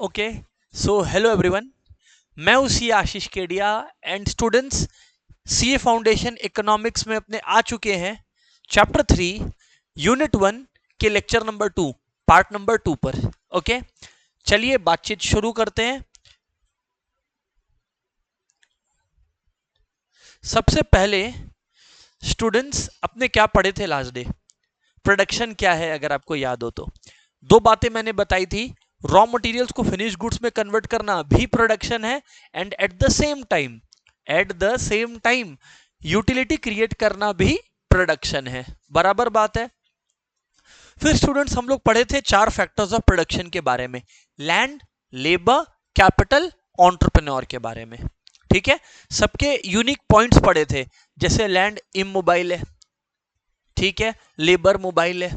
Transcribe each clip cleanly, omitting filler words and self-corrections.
Okay, so hello everyone. मैं हूं C Ashish Kedia and students CA foundation economics में अपने आ चुके हैं चैप्टर 3 यूनिट 1 के लेक्चर नंबर 2 पार्ट नंबर 2 पर। ओके, चलिए बातचीत शुरू करते हैं। सबसे पहले स्टूडेंट्स अपने क्या पढ़े थे लास्ट डे? प्रोडक्शन क्या है, अगर आपको याद हो तो दो बातें मैंने बताई थी। रॉ मटेरियल्स को फिनिश गुड्स में कन्वर्ट करना भी प्रोडक्शन है and at the same time utility create करना भी प्रोडक्शन है। बराबर बात है। फिर स्टूडेंट्स हम लोग पढ़े थे 4 फैक्टर्स ऑफ प्रोडक्शन के बारे में, लैंड, लेबर, कैपिटल, एंटरप्रेन्योर के बारे में। ठीक है, सबके यूनिक पॉइंट्स पढ़े थे, जैसे लैंड इमोबाइल है, ठीक है, लेबर मोबाइल है,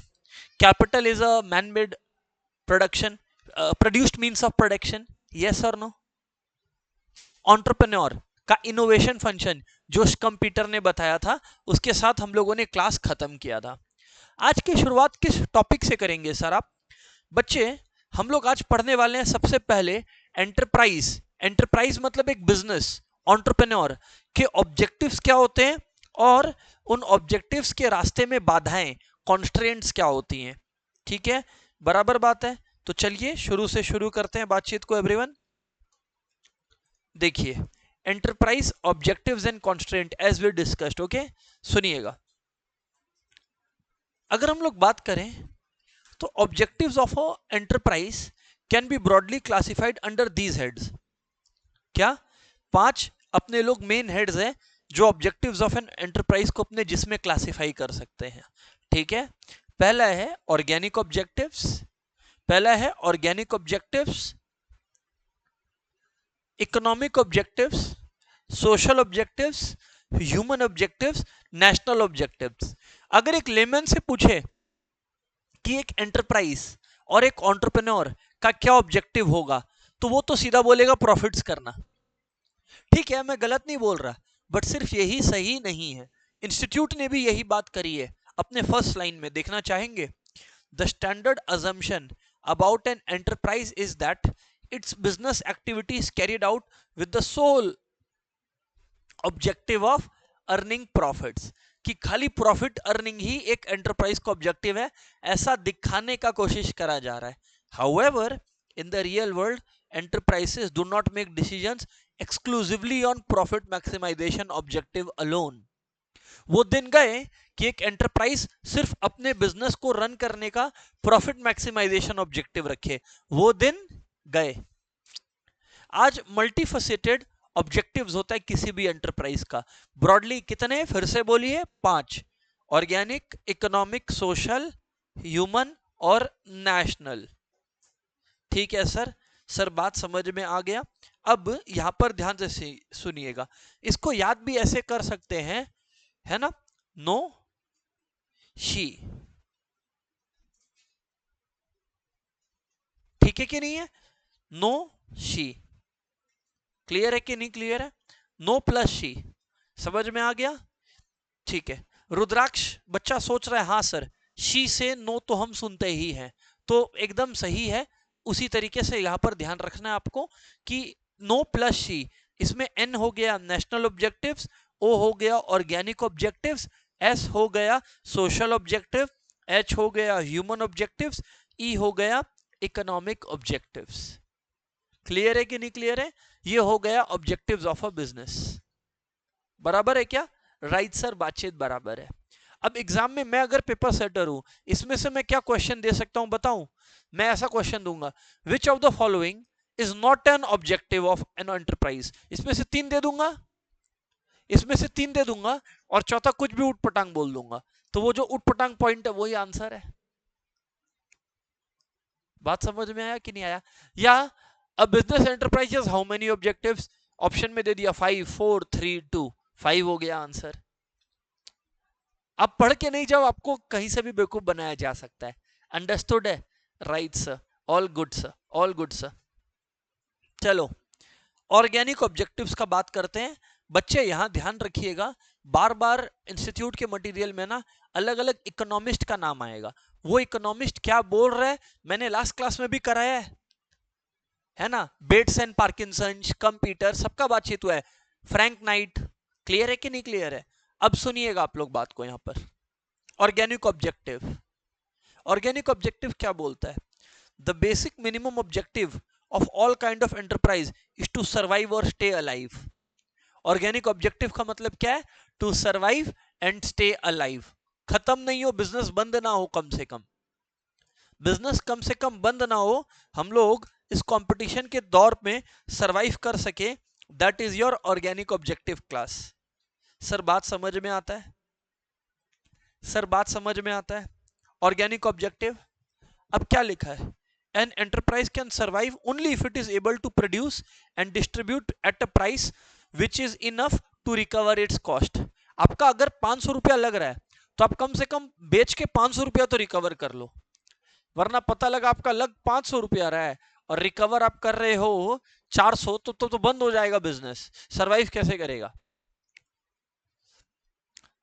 capital is a man made production, produced means of production, yes और नो। एंटरप्रेन्योर का इनोवेशन फंक्शन जो कंप्यूटर ने बताया था, उसके साथ हम लोगों ने क्लास खत्म किया था। आज की शुरुआत किस टॉपिक से करेंगे सर आप? बच्चे, हम लोग आज पढ़ने वाले हैं सबसे पहले एंटरप्राइज। एंटरप्राइज मतलब एक बिजनेस। एंटरप्रेन्योर के ऑब्जेक्टिव्स क्या होते हैं और उन ऑब्जेक्टिव्स के रास्ते में बाधाएं, कॉन्स्ट्रेंट्स क्या होती हैं। ठीक है, बराबर बात है। तो चलिए शुरू से शुरू करते हैं बातचीत को एवरीवन। देखिए, enterprise objectives and constraint as we discussed. Okay, सुनिएगा। अगर हम लोग बात करें तो objectives of a enterprise can be broadly classified under these heads. क्या? 5 अपने लोग मेन हेड्स हैं जो ऑब्जेक्टिव्स ऑफ एन एंटरप्राइज को अपने जिसमें क्लासिफाई कर सकते हैं। ठीक है, पहला है ऑर्गेनिक ऑब्जेक्टिव्स, पहला है organic objectives, economic objectives, social objectives, human objectives, national objectives. अगर एक लेमन से पूछे कि एक एंटरप्राइज और एक एंटरप्रेन्योर का क्या ऑब्जेक्टिव होगा, तो वो तो सीधा बोलेगा प्रॉफिट्स करना। ठीक है, मैं गलत नहीं बोल रहा, बट सिर्फ यही सही नहीं है। इंस्टीट्यूट ने भी यही बात करी है अपने फर्स्ट लाइन में, देखना चाहेंगे? The standard assumption about an enterprise is that its business activity is carried out with the sole objective of earning profits, कि खाली प्रॉफिट अर्निंग ही एक एंटरप्राइज का ऑब्जेक्टिव है, ऐसा दिखाने का कोशिश करा जा रहा है। However in the real world enterprises do not make decisions exclusively on profit maximisation objective alone. वो दिन गए कि एक एंटरप्राइज सिर्फ अपने बिजनेस को रन करने का प्रॉफिट मैक्सिमाइजेशन ऑब्जेक्टिव रखे, वो दिन गए। आज मल्टीफेसेटेड ऑब्जेक्टिव्स होता है किसी भी एंटरप्राइज का। ब्रॉडली कितने, फिर से बोलिए? 5। ऑर्गेनिक, इकोनॉमिक, सोशल, ह्यूमन और नेशनल। ठीक है सर, सर बात समझ में आ गया। अब यहां पर ध्यान से सुनिएगा, इसको याद भी ऐसे कर सकते हैं, है ना? नो शी, ठीक है कि नहीं है? नो शी, क्लियर है कि नहीं क्लियर है? नो प्लस शी, समझ में आ गया? ठीक है। रुद्राक्ष बच्चा सोच रहा है हाँ सर, शी से नो तो हम सुनते ही हैं, तो एकदम सही है। उसी तरीके से यहां पर ध्यान रखना है आपको कि नो प्लस शी, इसमें एन हो गया नेशनल ऑब्जेक्टिव्स, ओ हो गया ऑर्गेनिक ऑब्जेक्टिव्स, एस हो गया सोशल ऑब्जेक्टिव, एच हो गया ह्यूमन ऑब्जेक्टिव्स, ई हो गया इकोनॉमिक ऑब्जेक्टिव्स। क्लियर है कि नहीं क्लियर है? ये हो गया ऑब्जेक्टिव्स ऑफ अ बिजनेस। बराबर है क्या? राइट सर, बातचीत बराबर है। अब एग्जाम में मैं अगर पेपर सेटर हूं, इसमें से मैं क्या क्वेश्चन दे सकता हूं बताऊं? मैं ऐसा क्वेश्चन दूंगा, which of the following is not an objective of an enterprise. इसमें से 3 दे दूंगा, इसमें से 3 दे दूंगा और चौथा कुछ भी उठपटांग बोल दूंगा, तो वो जो उठपटांग पॉइंट है वही आंसर है। बात समझ में आया कि नहीं आया? या a business enterprise how many objectives? Option में दे दिया 5 4 3 2, 5 हो गया आंसर। आप पढ़ के नहीं जाओ, आपको कहीं से भी बेवकूफ बनाया जा सकता है। अंडरस्टूड है? Right sir, all good sir, all good sir. चलो ऑर्गेनिक ऑब्जेक्टिव्स का बात करते हैं। बच्चे यहां ध्यान रखिएगा, बार बार इंस्टीट्यूट के मटेरियल में ना अलग अलग इकोनॉमिस्ट का नाम आएगा। वो इकोनॉमिस्ट क्या बोल रहे हैं मैंने लास्ट क्लास में भी कराया है, है ना, बेट्स एंड पार्किंसन, कंपीटर, सबका बातचीत हुआ है, फ्रैंक नाइट। क्लियर है कि नहीं क्लियर है? अब सुनिएगा आप लोग बात को यहां पर। ऑर्गेनिक ऑब्जेक्टिव, ऑर्गेनिक ऑब्जेक्टिव क्या बोलता है? The basic minimum objective of all kind of enterprise is to survive और स्टे अलाइव। ऑर्गेनिक ऑब्जेक्टिव का मतलब क्या है? To survive and stay alive. खत्म नहीं हो बिजनेस, बंद ना हो, कम से कम बिजनेस कम से कम बंद ना हो, हम लोग इस कंपटीशन के दौर में सरवाइव कर सके। That is your organic objective class. Sir बात समझ में आता है? सर बात समझ में आता है? ऑर्गेनिक ऑब्जेक्टिव अब क्या लिखा है? An enterprise can survive only if it is able to produce and distribute at a price which is enough to recover its cost. आपका अगर 500 रुपया लग रहा है तो आप कम से कम बेच के 500 रुपया तो रिकवर कर लो, वरना पता लगा आपका लग 500 रुपया रहा है और रिकवर आप कर रहे हो 400, तो बंद हो जाएगा बिजनेस, सरवाइव कैसे करेगा?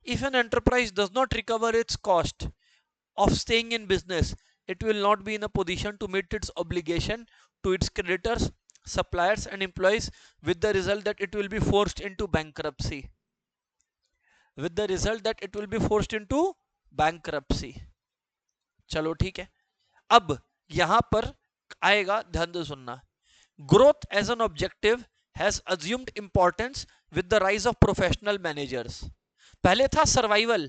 If an enterprise does not recover its cost of staying in business, it will not be in a position to meet its obligation to its creditors, suppliers and employees, with the result that it will be forced into bankruptcy. With the result that it will be forced into bankruptcy. चलो ठीक है। अब यहां पर आएगा, ध्यान से सुनना। Growth as an objective has assumed importance with the rise of professional managers. पहले था सर्वाइवल,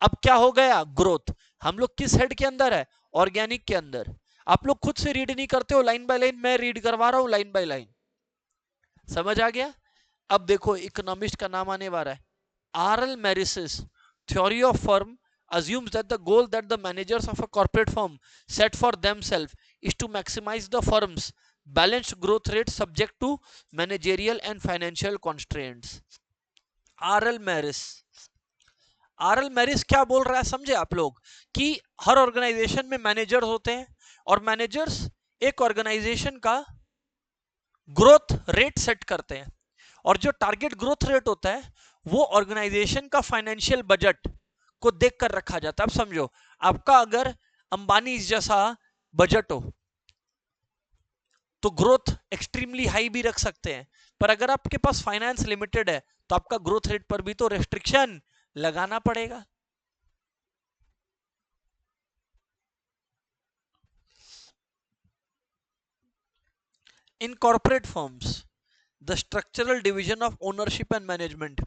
अब क्या हो गया? ग्रोथ। हम लोग किस हेड के अंदर है? ऑर्गेनिक के अंदर। आप लोग खुद से रीड नहीं करते हो लाइन बाय लाइन, मैं रीड करवा रहा हूं लाइन बाय लाइन। समझ आ गया? अब देखो इकोनॉमिस्ट का नाम आने वाला है, RL Marris's. Theory of firm assumes that the goal that the managers of a corporate firm set for themselves is to maximize the firm's balanced growth rate subject to managerial and financial constraints. RL Marris, RL Marris क्या बोल रहा है समझे आप लोग? कि हर organisation में managers होते हैं और मैनेजर्स एक ऑर्गेनाइजेशन का ग्रोथ रेट सेट करते हैं, और जो टारगेट ग्रोथ रेट होता है वो ऑर्गेनाइजेशन का फाइनेंशियल बजट को देखकर रखा जाता है। अब समझो, आपका अगर अंबानी जैसा बजट हो तो ग्रोथ एक्सट्रीमली हाई भी रख सकते हैं, पर अगर आपके पास फाइनेंस लिमिटेड है तो आपका ग्रोथ रेट पर भी तो रेस्ट्रिक्शन लगाना पड़ेगा। In corporate firms, the structural division of ownership and management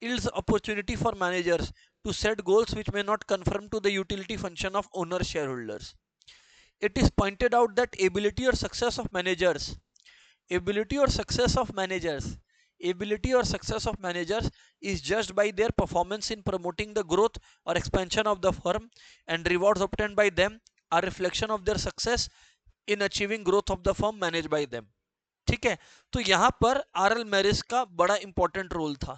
yields opportunity for managers to set goals which may not conform to the utility function of owner shareholders. It is pointed out that ability or success of managers is judged by their performance in promoting the growth or expansion of the firm, and rewards obtained by them are reflection of their success in achieving growth of the firm managed by them. ठीक है, तो यहां पर RL मैरिस का बड़ा important role था।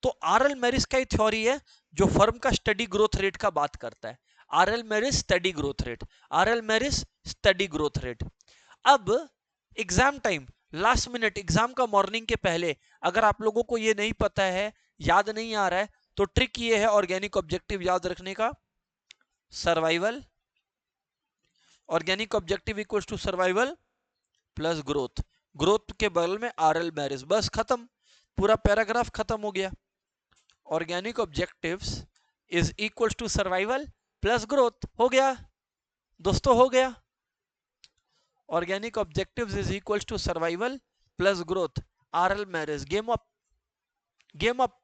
तो RL मैरिस का ही थ्योरी है जो फर्म का स्टडी ग्रोथ रेट का बात करता है। RL Marris study growth rate, RL Marris study growth rate. अब exam time, last minute exam का मॉर्निंग के पहले अगर आप लोगों को ये नहीं पता है, याद नहीं आ रहा है, तो ट्रिक ये है ऑर्गेनिक ऑब्जेक्टिव याद रखने का। Survival, organic objective equals to survival plus growth, growth के बगल में आरएल मैरिस, बस खत्म, पूरा पैराग्राफ खत्म हो गया। Organic objectives is equals to survival plus growth, हो गया दोस्तों, हो गया। Organic objectives is equals to survival plus growth, RL Marris, game up, game up.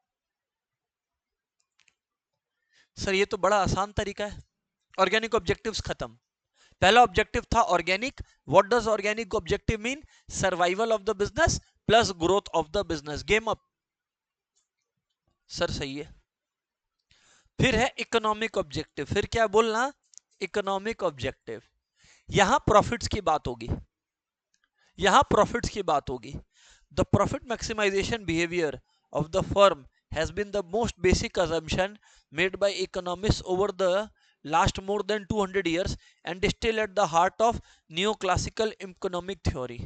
Sir ये तो बड़ा आसान तरीका है। ऑर्गेनिक ऑब्जेक्टिव्स खत्म। पहला ऑब्जेक्टिव था organic, what does organic objective mean? Survival of the business plus growth of the business, game up. Sir सही है। फिर है इकोनॉमिक ऑब्जेक्टिव, फिर क्या बोलना? Economic objective. यहां प्रॉफिट्स की बात होगी, यहां प्रॉफिट्स की बात होगी। The profit maximisation behaviour of the firm has been the most basic assumption made by economists over the last more than 200 years and is still at the heart of neoclassical economic theory.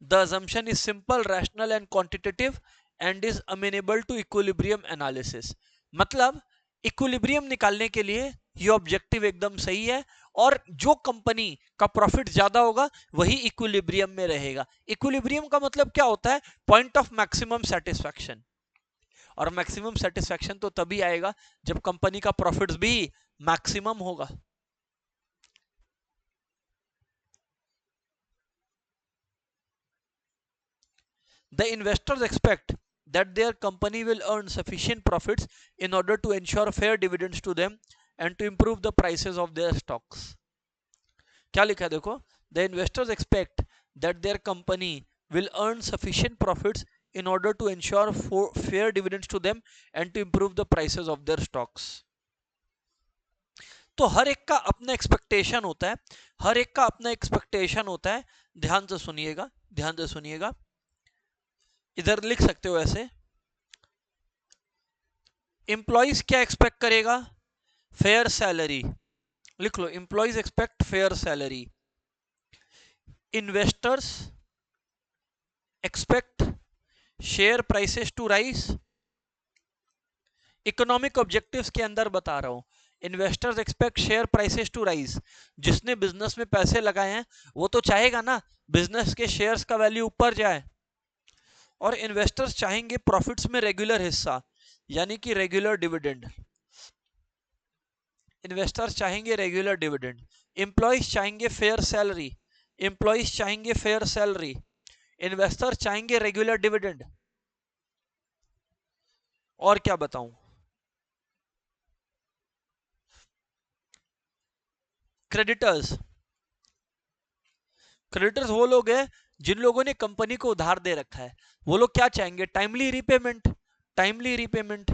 The assumption is simple, rational and quantitative and is amenable to equilibrium analysis. मतलब equilibrium निकालने के लिए ये objective एकदम सही है, और जो कंपनी का प्रॉफिट ज्यादा होगा वही इक्विलिब्रियम में रहेगा। इक्विलिब्रियम का मतलब क्या होता है? Point of maximum satisfaction. और मैक्सिमम सेटिस्फैक्शन तो तभी आएगा जब कंपनी का प्रॉफिट्स भी मैक्सिमम होगा। The investors expect that their company will earn sufficient profits in order to ensure fair dividends to them and to improve the prices of their stocks. क्या लिखा है देखो, the investors expect that their company will earn sufficient profits in order to ensure fair dividends to them and to improve the prices of their stocks. तो हर एक का अपना expectation होता है, हर एक का अपना एक्सपेक्टेशन होता है। ध्यान से सुनिएगा, ध्यान से सुनिएगा, इधर लिख सकते हो ऐसे, एम्प्लॉइज क्या एक्सपेक्ट करेगा? Fair salary. लिख लो, employees expect fair salary. Investors expect share prices to rise. Economic objectives के अंदर बता रहा हूं, investors expect share prices to rise. जिसने बिजनेस में पैसे लगाए हैं वो तो चाहेगा ना बिजनेस के शेयर्स का वैल्यू ऊपर जाए। और इन्वेस्टर्स चाहेंगे प्रॉफिट्स में रेगुलर हिस्सा, यानी कि रेगुलर डिविडेंड। इन्वेस्टर्स चाहेंगे रेगुलर डिविडेंड। एम्प्लॉइज चाहेंगे फेयर सैलरी, एम्प्लॉइज चाहेंगे फेयर सैलरी, इन्वेस्टर्स चाहेंगे रेगुलर डिविडेंड। और क्या बताऊं? क्रेडिटर्स, क्रेडिटर्स वो लोग हैं जिन लोगों ने कंपनी को उधार दे रखा है, वो लोग क्या चाहेंगे? Timely repayment, timely repayment.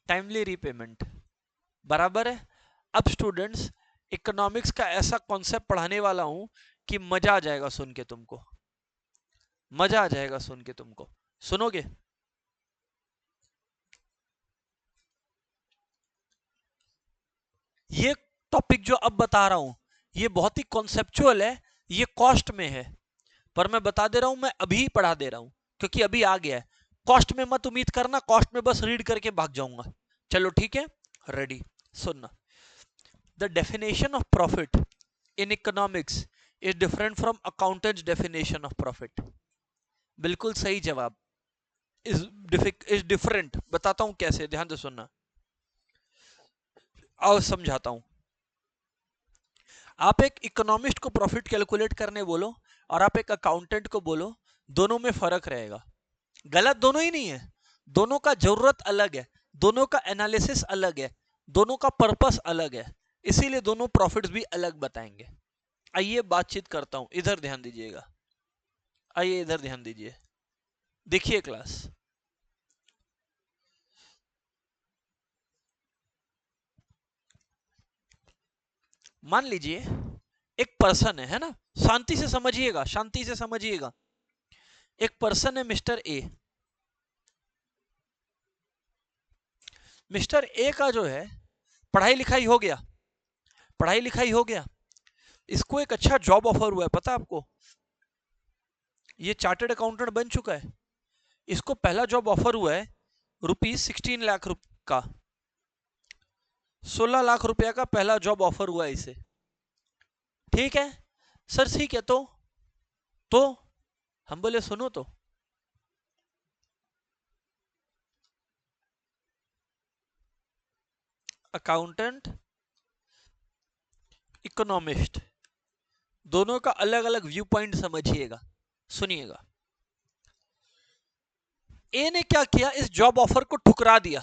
Timely repayment, बराबर है। अब स्टूडेंट्स, इकोनॉमिक्स का ऐसा कॉन्सेप्ट पढ़ाने वाला हूं कि मजा आ जाएगा सुन के तुमको, मजा आ जाएगा सुन के तुमको। सुनोगे? ये टॉपिक जो अब बता रहा हूं ये बहुत ही कॉन्सेप्चुअल है, ये कॉस्ट में है, पर मैं बता दे रहा हूं, मैं अभी पढ़ा दे रहा हूं क्योंकि अभी आ गया है। कॉस्ट में मत उम्मीद करना, कॉस्ट में बस रीड करके भाग जाऊंगा। चलो ठीक है, रेडी, सुनना। The definition of profit in economics is different from accountants definition of profit. बिल्कुल सही जवाब। इज डिफरेंट, बताता हूं कैसे, ध्यान से सुनना। आओ समझाता हूं। आप एक इकोनॉमिस्ट को प्रॉफिट कैलकुलेट करने बोलो और आप एक अकाउंटेंट को बोलो, दोनों में फर्क रहेगा। गलत दोनों ही नहीं है, दोनों का जरूरत अलग है, दोनों का एनालिसिस अलग है, दोनों का पर्पस अलग है, इसीलिए दोनों प्रॉफिट्स भी अलग बताएंगे। आइए बातचीत करता हूं, इधर ध्यान दीजिएगा, आइए इधर ध्यान दीजिए, देखिए क्लास। मान लीजिए एक पर्सन है ना, शांति से समझिएगा, शांति से समझिएगा। एक पर्सन है मिस्टर ए। मिस्टर ए का जो है पढ़ाई लिखाई हो गया, पढ़ाई लिखाई हो गया, इसको एक अच्छा जॉब ऑफर हुआ है, पता आपको? ये चार्टर्ड अकाउंटेंट बन चुका है, इसको पहला जॉब ऑफर हुआ है ₹16 लाख का, 16 लाख रुपया का पहला जॉब ऑफर हुआ है इसे। ठीक है सर, ठीक है, तो हम बोले सुनो तो, अकाउंटेंट इकोनॉमिस्ट दोनों का अलग अलग व्यू पॉइंट समझिएगा, सुनिएगा। ए ने क्या किया, इस जॉब ऑफर को ठुकरा दिया।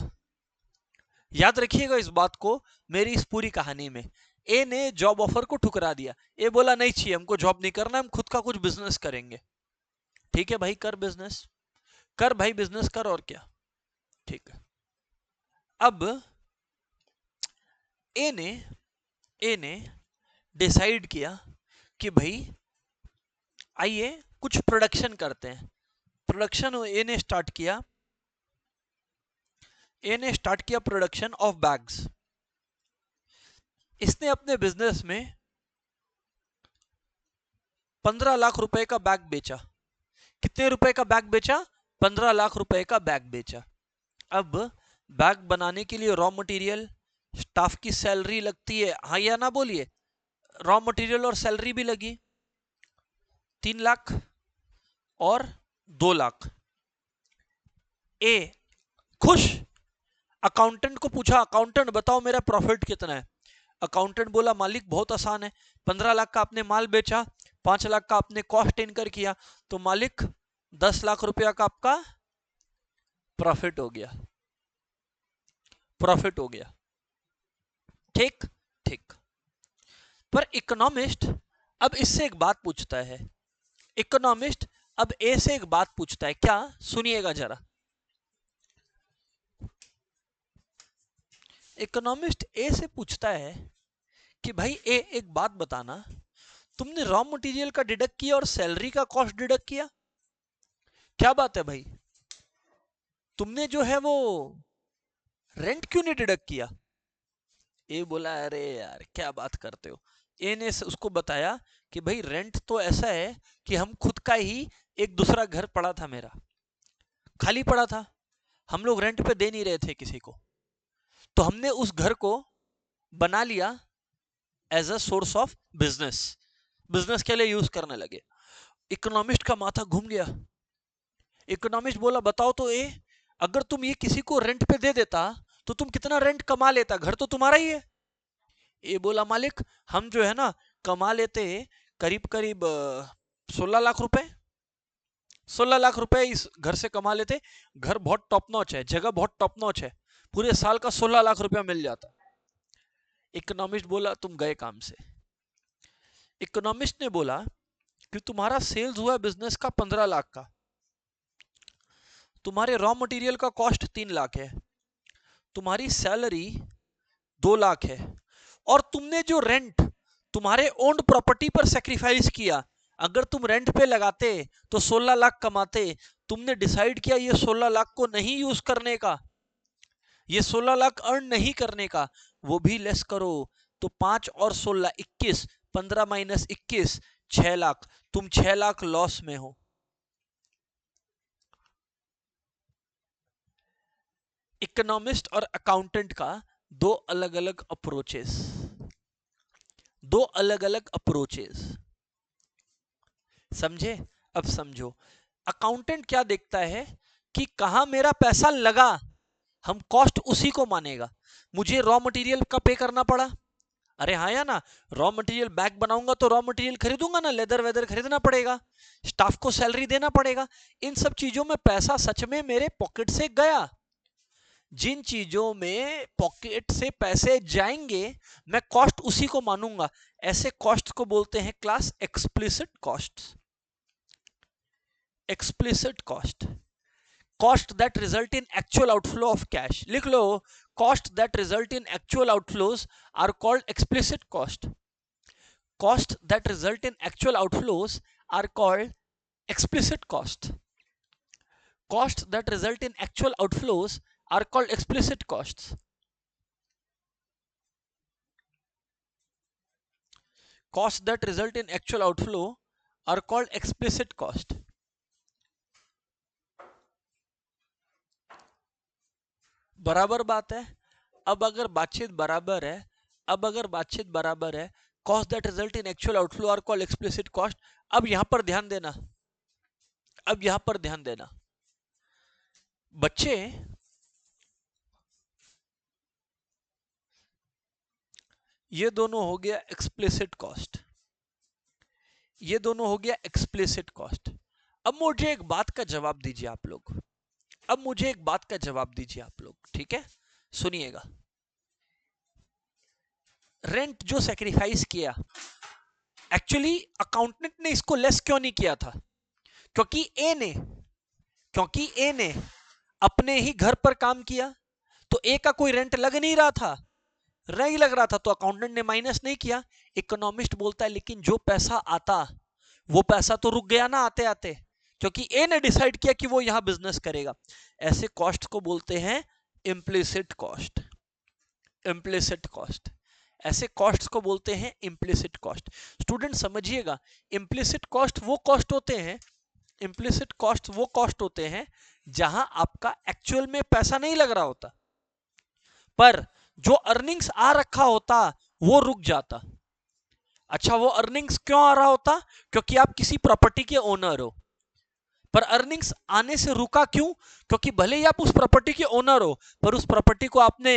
याद रखिएगा इस बात को, मेरी इस पूरी कहानी में ए ने जॉब ऑफर को ठुकरा दिया। ए बोला नहीं चाहिए हमको, जॉब नहीं करना, हम खुद का कुछ बिजनेस करेंगे। ठीक है भाई, कर बिजनेस, कर भाई बिजनेस कर, और क्या। ठीक है, अब ए ने डिसाइड किया कि भाई आइए कुछ प्रोडक्शन करते हैं। प्रोडक्शन ए ने स्टार्ट किया, ए ने स्टार्ट किया प्रोडक्शन ऑफ बैग्स। इसने अपने बिजनेस में 15 लाख रुपए का बैग बेचा। कितने रुपए का बैग बेचा? 15 लाख रुपए का बैग बेचा। अब बैग बनाने के लिए रॉ मटेरियल, स्टाफ की सैलरी लगती है, हाँ या ना बोलिए। रॉ मटेरियल और सैलरी भी लगी, 3 लाख और 2 लाख। ए खुश। अकाउंटेंट को पूछा, अकाउंटेंट बताओ मेरा प्रॉफिट कितना है? अकाउंटेंट बोला मालिक बहुत आसान है, 15 लाख का आपने माल बेचा, 5 लाख का आपने कॉस्ट इनकर किया, तो मालिक 10 लाख रुपया का आपका प्रॉफिट हो गया। प्रॉफिट हो गया, ठीक ठीक। पर इकोनॉमिस्ट अब इससे एक बात पूछता है, इकोनॉमिस्ट अब ए से एक बात पूछता है, क्या? सुनिएगा जरा। इकोनॉमिस्ट ए से पूछता है कि भाई ए एक बात बताना, तुमने रॉ मटेरियल का डिडक्ट किया और सैलरी का कॉस्ट डिडक्ट किया, क्या बात है भाई? तुमने जो है वो रेंट क्यों नहीं डिडक्ट किया? ए बोला अरे यार क्या बात करते हो। ए ने उसको बताया कि भाई रेंट तो ऐसा है कि हम खुद का ही एक दूसरा घर पड़ा था, मेरा खाली पड़ा था, हम लोग रेंट पे दे नहीं रहे थे किसी को, तो हमने उस घर को बना लिया as a source of business, business के लिए यूज करने लगे। इकोनॉमिस्ट का माथा घूम गया। इकोनॉमिस्ट बोला बताओ तो ए, अगर तुम ये किसी को रेंट पे दे देता तो तुम कितना रेंट कमा लेता, घर तो तुम्हारा ही है। ए बोला मालिक हम जो है ना कमा लेते करीब करीब 16 लाख रुपए, 16 लाख रुपए इस घर से कमा लेते। घर बहुत टॉप नॉच है, जगह बहुत टॉप नॉच है, पूरे साल का 16 लाख रुपया मिल जाता। इकोनॉमिस्ट बोला तुम गए काम से। इकोनॉमिस्ट ने बोला कि तुम्हारा सेल्स हुआ बिजनेस का 15 लाख का, तुम्हारे रॉ मटेरियल का कॉस्ट 3 लाख है, तुम्हारी सैलरी 2 लाख है, और तुमने जो रेंट तुम्हारे ओन्ड प्रॉपर्टी पर सेक्रीफाइस किया, अगर तुम रेंट पे लगाते तो 16 लाख कमाते, तुमने डिसाइड किया ये 16 लाख को नहीं यूज करने का, ये 16 लाख अर्न नहीं करने का, वो भी लेस करो तो 5 और 16 21, 15 माइनस 21 6 लाख, तुम 6 लाख लॉस में हो। इकोनॉमिस्ट और अकाउंटेंट का दो अलग अलग अप्रोचेस, दो अलग अलग अप्रोचेस, समझे? अब समझो, अकाउंटेंट क्या देखता है कि कहां मेरा पैसा लगा, हम कॉस्ट उसी को मानेगा। मुझे रॉ मटेरियल का पे करना पड़ा, अरे हाँ या ना, रॉ मटेरियल बैग बनाऊंगा तो रॉ मटेरियल खरीदूंगा ना, लेदर वेदर खरीदना पड़ेगा, स्टाफ को सैलरी देना पड़ेगा, इन सब चीजों में पैसा सच में मेरे पॉकेट से गया। जिन चीजों में पॉकेट से पैसे जाएंगे मैं कॉस्ट उसी को मानूंगा, ऐसे कॉस्ट को बोलते हैं class explicit cost. Explicit cost, cost that result in actual outflow of cash, लिख लो, cost that result in actual outflows are called explicit cost, cost that result in actual outflows are called explicit cost, cost that result in actual outflows are called explicit costs, cost that result in actual outflow are called explicit cost। बराबर बात है। अब अगर बातचीत बराबर है, अब अगर बातचीत बराबर है, cost that result in actual outflow are called explicit cost. अब यहां पर ध्यान देना, अब यहां पर ध्यान देना बच्चे, ये दोनों हो गया एक्सप्लिसिट कॉस्ट, ये दोनों हो गया एक्सप्लिसिट कॉस्ट। अब मुझे एक बात का जवाब दीजिए आप लोग, अब मुझे एक बात का जवाब दीजिए आप लोग, ठीक है? सुनिएगा, रेंट जो सैक्रिफाइस किया, एक्चुअली अकाउंटेंट ने इसको लेस क्यों नहीं किया था? क्योंकि ए ने अपने ही घर पर काम किया, तो ए का कोई रेंट लग नहीं रहा था, नहीं लग रहा था, तो अकाउंटेंट ने माइनस नहीं किया। इकोनॉमिस्ट बोलता है लेकिन जो पैसा आता वो पैसा तो रुक गया ना आते आते, क्योंकि ए ने डिसाइड किया कि वो यहां बिजनेस करेगा। ऐसे कॉस्ट को बोलते हैं इम्प्लिसिट कॉस्ट, इम्प्लिसिट कॉस्ट, ऐसे कॉस्ट को बोलते हैं इम्प्लिसिट कॉस्ट। स्टूडेंट समझिएगा, इम्प्लिसिट कॉस्ट वो कॉस्ट होते हैं इम्प्लिसिट कॉस्ट वो कॉस्ट होते हैं जहां आपका एक्चुअल में पैसा नहीं लग रहा होता, पर जो अर्निंग्स आ रखा होता वो रुक जाता। अच्छा, वो अर्निंग्स क्यों आ रहा होता? क्योंकि आप किसी प्रॉपर्टी के ओनर हो, पर अर्निंग्स आने से रुका क्यों? क्योंकि भले ही आप उस प्रॉपर्टी के ओनर हो, पर उस प्रॉपर्टी को आपने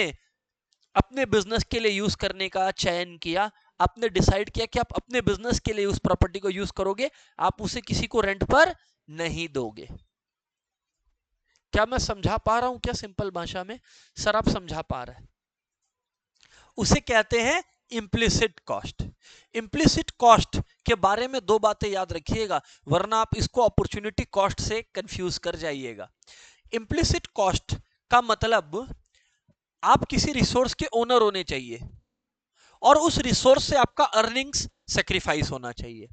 अपने बिजनेस के लिए यूज करने का चयन किया। आपने डिसाइड किया कि आप अपने बिजनेस के लिए उस प्रॉपर्टी को यूज करोगे, आप उसे किसी को रेंट पर नहीं दोगे। क्या मैं समझा पा रहा हूं क्या सिंपल भाषा में? सर आप समझा पा रहे हैं। उसे कहते हैं इम्प्लिसिट कॉस्ट। इम्प्लिसिट कॉस्ट के बारे में दो बातें याद रखिएगा, वरना आप इसको अपॉर्चुनिटी कॉस्ट से कंफ्यूज कर जाइएगा। इम्प्लिसिट कॉस्ट का मतलब आप किसी रिसोर्स के ओनर होने चाहिए और उस रिसोर्स से आपका अर्निंग्स सेक्रीफाइस होना चाहिए।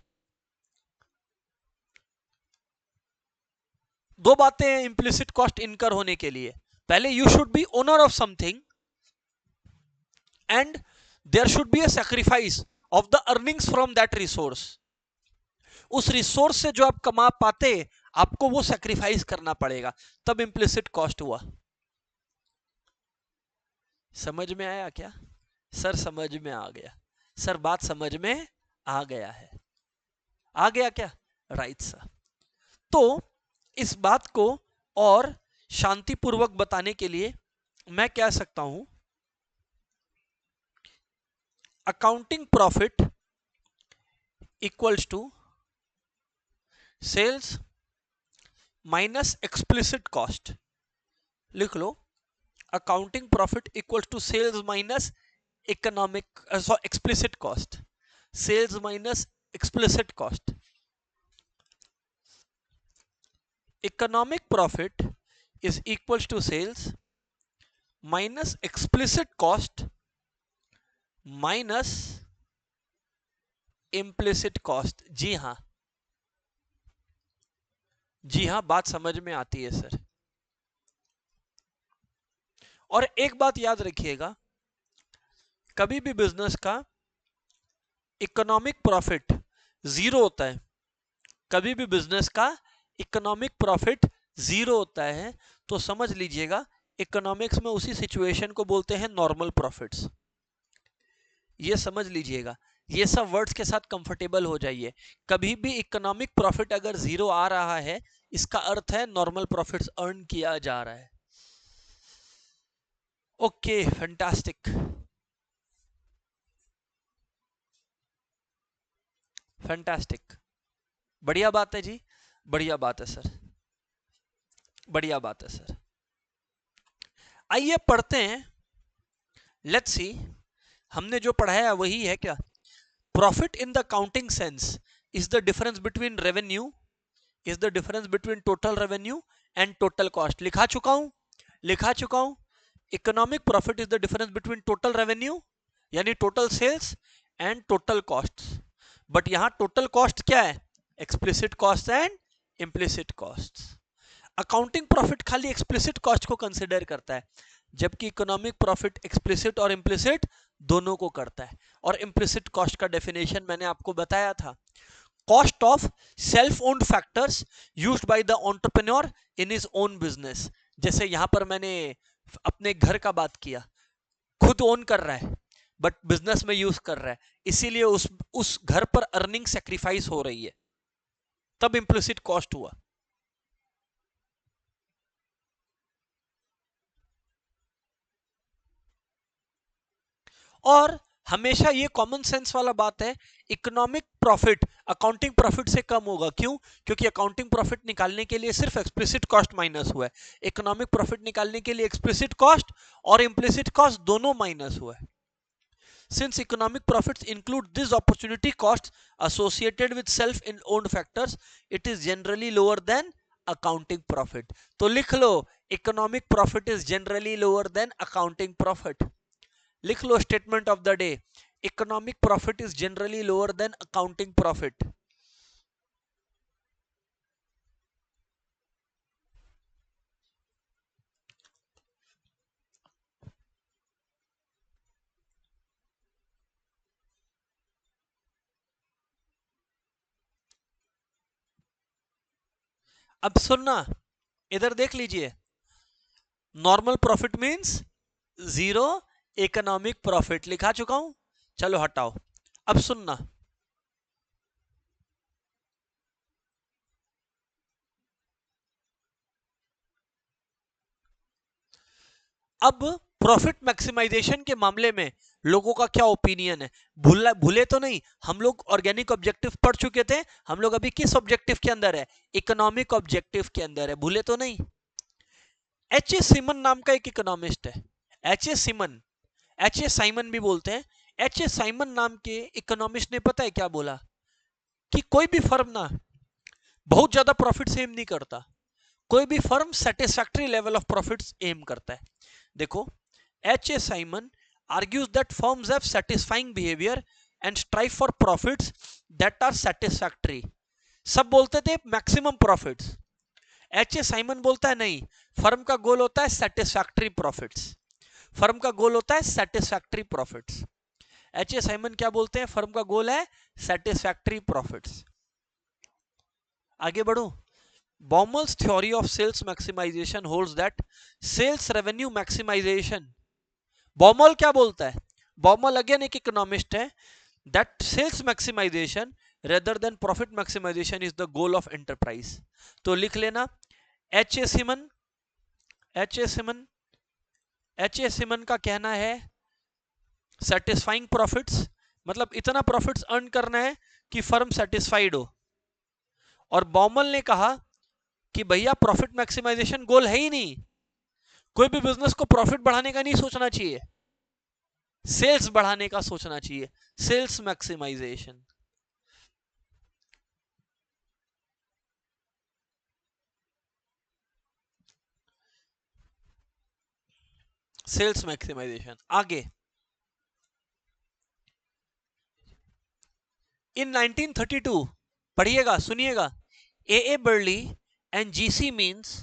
दो बातें हैं इम्प्लिसिट कॉस्ट इनकर होने के लिए। पहले, you should be owner of something and there should be a sacrifice of the earnings from that resource. उस रिसोर्स से जो आप कमा पाते, आपको वो सैक्रिफाइस करना पड़ेगा, तब इम्प्लिसिट कॉस्ट हुआ। समझ में आया क्या? सर समझ में आ गया। सर बात समझ में आ गया है। आ गया क्या? Right sir. तो इस बात को और शांतिपूर्वक बताने के लिए मैं कह सकता हूं, accounting profit equals to sales minus explicit cost. लिख लो, accounting profit equals to sales minus economic explicit cost. Sales minus explicit cost. Economic profit is equals to sales minus explicit cost minus implicit cost। जी हां, जी हां, बात समझ में आती है sir. और एक बात याद रखिएगा, कभी भी बिजनेस का इकोनॉमिक प्रॉफिट जीरो होता है, कभी भी बिजनेस का इकोनॉमिक प्रॉफिट जीरो होता है, तो समझ लीजिएगा इकोनॉमिक्स में उसी सिचुएशन को बोलते हैं नॉर्मल प्रॉफिट्स। ये समझ लीजिएगा, ये सब वर्ड्स के साथ कंफर्टेबल हो जाइए। कभी भी इकोनॉमिक प्रॉफिट अगर जीरो आ रहा है, इसका अर्थ है नॉर्मल प्रॉफिट्स अर्न किया जा रहा है। ओके, फैंटास्टिक, फैंटास्टिक, बढ़िया बात है जी, बढ़िया बात है सर, बढ़िया बात है सर। आइए पढ़ते हैं, लेट्स सी, हमने जो पढ़ाया वही है क्या? Profit in the accounting sense is the difference between revenue, is the difference between total revenue and total cost. लिखा चुका हूं, लिखा चुका हूं। Economic profit is the difference between total revenue यानी total sales and total cost. But यहां total cost क्या है? Explicit cost and implicit cost. Accounting profit खाली एक्सप्लिसिट कॉस्ट को कंसिडर करता है, जबकि इकोनॉमिक प्रॉफिट एक्सप्लिसिट और इम्प्लिसिट दोनों को करता है। और इम्प्लिसिट कॉस्ट का डेफिनेशन मैंने आपको बताया था, cost of self owned factors used by the entrepreneur in his own business। जैसे यहां पर मैंने अपने घर का बात किया, खुद ओन कर रहा है बट बिजनेस में यूज कर रहा है, इसीलिए उस घर पर अर्निंग सेक्रीफाइस हो रही है, तब इम्प्लिसिट कॉस्ट हुआ। और हमेशा ये कॉमन सेंस वाला बात है, इकोनॉमिक प्रॉफिट अकाउंटिंग प्रॉफिट से कम होगा। क्यों? क्योंकि अकाउंटिंग प्रॉफिट निकालने के लिए सिर्फ एक्सप्लिसिट कॉस्ट माइनस हुआ है, इकोनॉमिक प्रॉफिट निकालने के लिए एक्सप्लिसिट कॉस्ट और इम्प्लिसिट कॉस्ट दोनों माइनस हुआ है। Since economic profits include this opportunity costs associated with self-owned factors, it is generally lower than accounting profit। तो लिख लो, economic profit is generally lower than accounting profit। लिख लो statement of the day, economic profit is generally lower than accounting profit. अब सुनना, इधर देख लीजिए, normal profit means zero economic profit लिखा चुका हूं, चलो हटाओ। अब सुनना, अब प्रॉफिट मैक्सिमाइजेशन के मामले में लोगों का क्या ओपिनियन है? भूले तो नहीं, हम लोग ऑर्गेनिक ऑब्जेक्टिव पढ़ चुके थे, हम लोग अभी किस ऑब्जेक्टिव के अंदर है? इकोनॉमिक ऑब्जेक्टिव के अंदर है, भूले तो नहीं? एच ए सिमन नाम का एक इकोनॉमिस्ट है, H A Simon, H A Simon भी बोलते हैं। एच ए साइमन नाम के इकोनॉमिस्ट ने पता है क्या बोला? कि कोई भी फर्म ना बहुत ज्यादा प्रॉफिट एम नहीं करता, कोई भी firm satisfactory level of profits aim करता है। देखो, H A Simon argues that firms have satisfying behavior and strive for profits that are satisfactory। सब बोलते थे maximum profits, H A Simon बोलता है नहीं, फर्म का गोल होता है सेटिस्फैक्टरी प्रॉफिट्स, फर्म का गोल होता है satisfactory profits. H A Simon क्या बोलते हैं? फर्म का गोल है सेटिस्फैक्टरी प्रॉफिट्स। आगे बढ़ो, Baumol's theory of sales maximization holds that sales revenue maximization, Baumol क्या बोलता है? Baumol अगेन एक इकोनॉमिस्ट है, that sales maximization rather than profit maximization is the goal of enterprise। तो लिख लेना, H A Simon, H A Simon, H A Simon का कहना है सेटिस्फाइंग प्रॉफिट्स, मतलब इतना प्रॉफिट्स अर्न करना है कि फर्म सेटिस्फाइड हो, और बॉमल ने कहा कि भैया प्रॉफिट मैक्सिमाइजेशन गोल है ही नहीं, कोई भी बिजनेस को प्रॉफिट बढ़ाने का नहीं सोचना चाहिए, सेल्स बढ़ाने का सोचना चाहिए, सेल्स मैक्सिमाइजेशन। Sales maximisation. आगे, इन 1932, पढ़िएगा सुनिएगा, A Berle and GC Means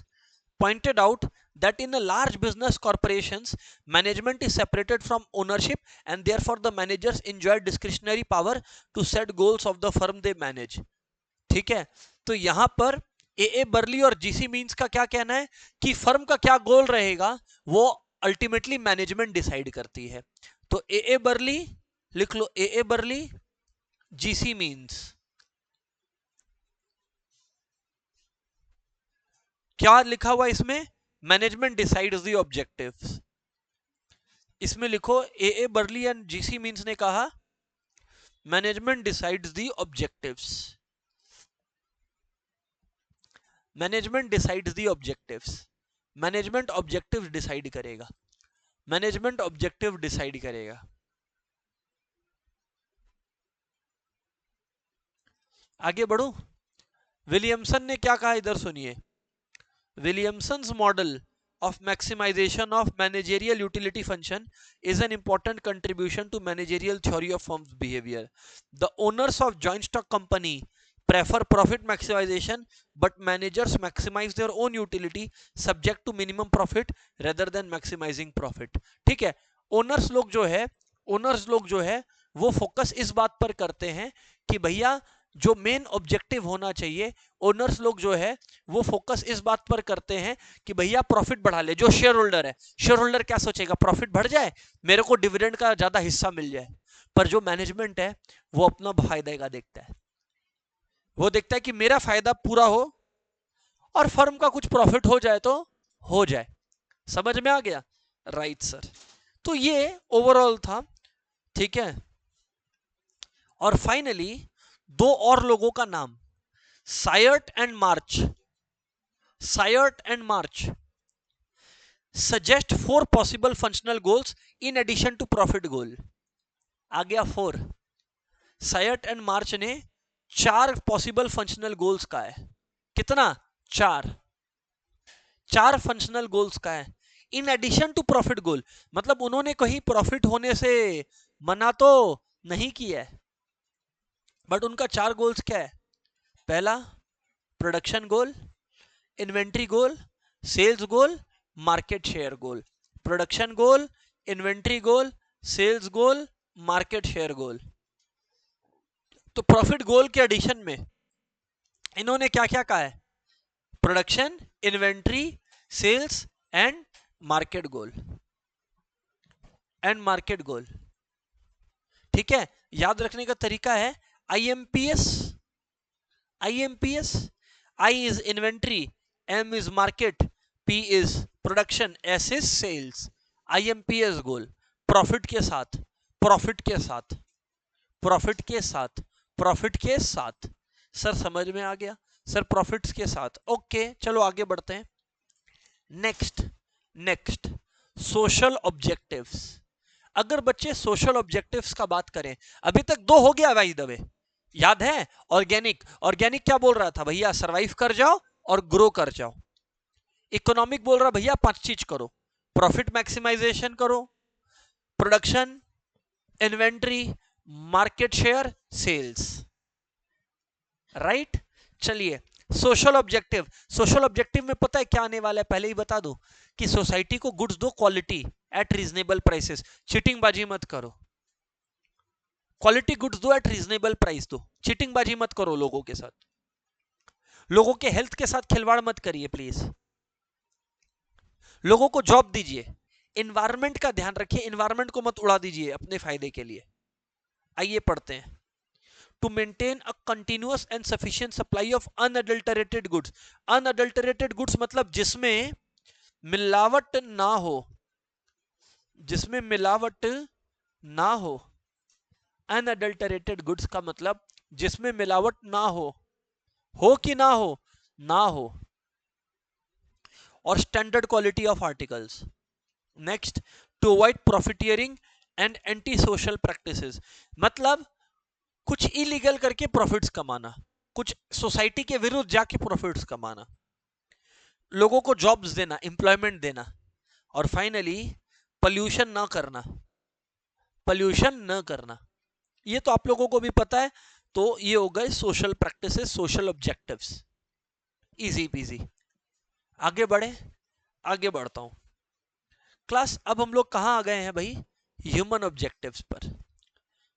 pointed out that in a large business corporations management is separated from ownership and therefore the managers enjoy discretionary power to set goals of the firm they manage। ठीक है, तो यहां पर ए barley और GC means का क्या कहना है कि फर्म का क्या गोल रहेगा वो अल्टीमेटली मैनेजमेंट डिसाइड करती है। तो ए बर्ली लिख लो, ए बर्ली, जीसी मीन्स, क्या लिखा हुआ इसमें? Management decides the objectives. इसमें लिखो, ए बर्ली एंड जीसी मीन्स ने कहा management decides the objectives, management decides the objectives, management objective decide करेगा, मैनेजमेंट ऑब्जेक्टिव डिसाइड करेगा। आगे बढ़ो, विलियमसन ने क्या कहा इधर सुनिए, Williamson's model of maximization of managerial utility function is an important contribution to managerial theory of firm's behavior। The owners of joint stock company prefer profit maximization, but managers maximize their own utility subject to minimum profit rather than maximizing profit। ठीक है, owners लोग जो है, owners लोग जो है वो focus इस बात पर करते हैं कि भैया जो मेन ऑब्जेक्टिव होना चाहिए, ओनर्स लोग जो है वो फोकस इस बात पर करते हैं कि भैया प्रॉफिट बढ़ा ले। जो शेयर होल्डर है, शेयर होल्डर क्या सोचेगा? प्रॉफिट बढ़ जाए, मेरे को डिविडेंड का ज्यादा हिस्सा मिल जाए। पर जो मैनेजमेंट है वो अपना फायदे का देखता है, वो देखता है कि मेरा फायदा पूरा हो और फर्म का कुछ प्रॉफिट हो जाए तो हो जाए। समझ में आ गया? Right sir. तो ये ओवरऑल था, ठीक है। और फाइनली दो और लोगों का नाम, Cyert and March, Cyert and March suggest 4 possible functional goals in addition to profit goal. आ गया 4। सायर्ट एंड मार्च ने 4 पॉसिबल फंक्शनल गोल्स का है। कितना? 4, 4 फंक्शनल गोल्स का है इन एडिशन टू प्रॉफिट गोल। मतलब उन्होंने कहीं प्रॉफिट होने से मना तो नहीं किया है, बट उनका 4 गोल्स क्या है? पहला, प्रोडक्शन गोल, इन्वेंट्री गोल, सेल्स गोल, मार्केट शेयर गोल। प्रोडक्शन गोल, इन्वेंट्री गोल, सेल्स गोल, मार्केट शेयर गोल। तो प्रॉफिट गोल के एडिशन में इन्होंने क्या क्या कहा है? Production, inventory, sales and market goal, ठीक है। याद रखने का तरीका है IMPS, I is inventory, M is market, P is production, S is sales। IMPS goal profit के साथ, प्रॉफिट के साथ, प्रॉफिट के साथ, प्रॉफिट के साथ। सर समझ में आ गया सर, प्रॉफिट्स के साथ। ओके चलो आगे बढ़ते हैं। Next social objectives. अगर बच्चे सोशल ऑब्जेक्टिव्स का बात करें, अभी तक दो हो गया भाई दबे, याद है? ऑर्गेनिक क्या बोल रहा था भैया? सरवाइव कर जाओ और ग्रो कर जाओ। इकोनॉमिक बोल रहा भैया 5 चीज करो, प्रॉफिट मैक्सिमाइजेशन करो, production, inventory, market share, sales, right. चलिए सोशल ऑब्जेक्टिव में पता है क्या आने वाला है? पहले ही बता दो कि सोसाइटी को गुड्स दो quality eight reasonable prices. Cheating बाजी मत करो, क्वालिटी गुड्स दो एट रीजनेबल प्राइस दो, चीटिंग बाजी मत करो लोगों के साथ, लोगों के हेल्थ के साथ खिलवाड़ मत करिए प्लीज, लोगों को जॉब दीजिए, इन्वायरमेंट का ध्यान रखिए, इन्वायरमेंट को मत उड़ा दीजिए अपने फायदे के लिए। आइए पढ़ते हैं। To maintain a continuous and sufficient supply of unadulterated goods। unadulterated goods मतलब जिसमें मिलावट ना हो, जिसमें मिलावट ना हो। unadulterated goods का मतलब जिसमें मिलावट ना हो कि ना हो? ना हो। और standard quality of articles. Next, to avoid profiteering and anti social practices, मतलब कुछ इलीगल करके प्रॉफिट्स कमाना, कुछ सोसाइटी के विरुद्ध जाके प्रॉफिट्स कमाना, लोगों को जॉब्स देना, एम्प्लॉयमेंट देना, और फाइनली पोल्यूशन ना करना, पोल्यूशन न करना। ये तो आप लोगों को भी पता है। तो ये हो गए social practices, social objectives, easy PG. आगे बढ़ता हूं क्लास। अब हम लोग कहां आ गए हैं भाई? ह्यूमन ऑब्जेक्टिव्स पर।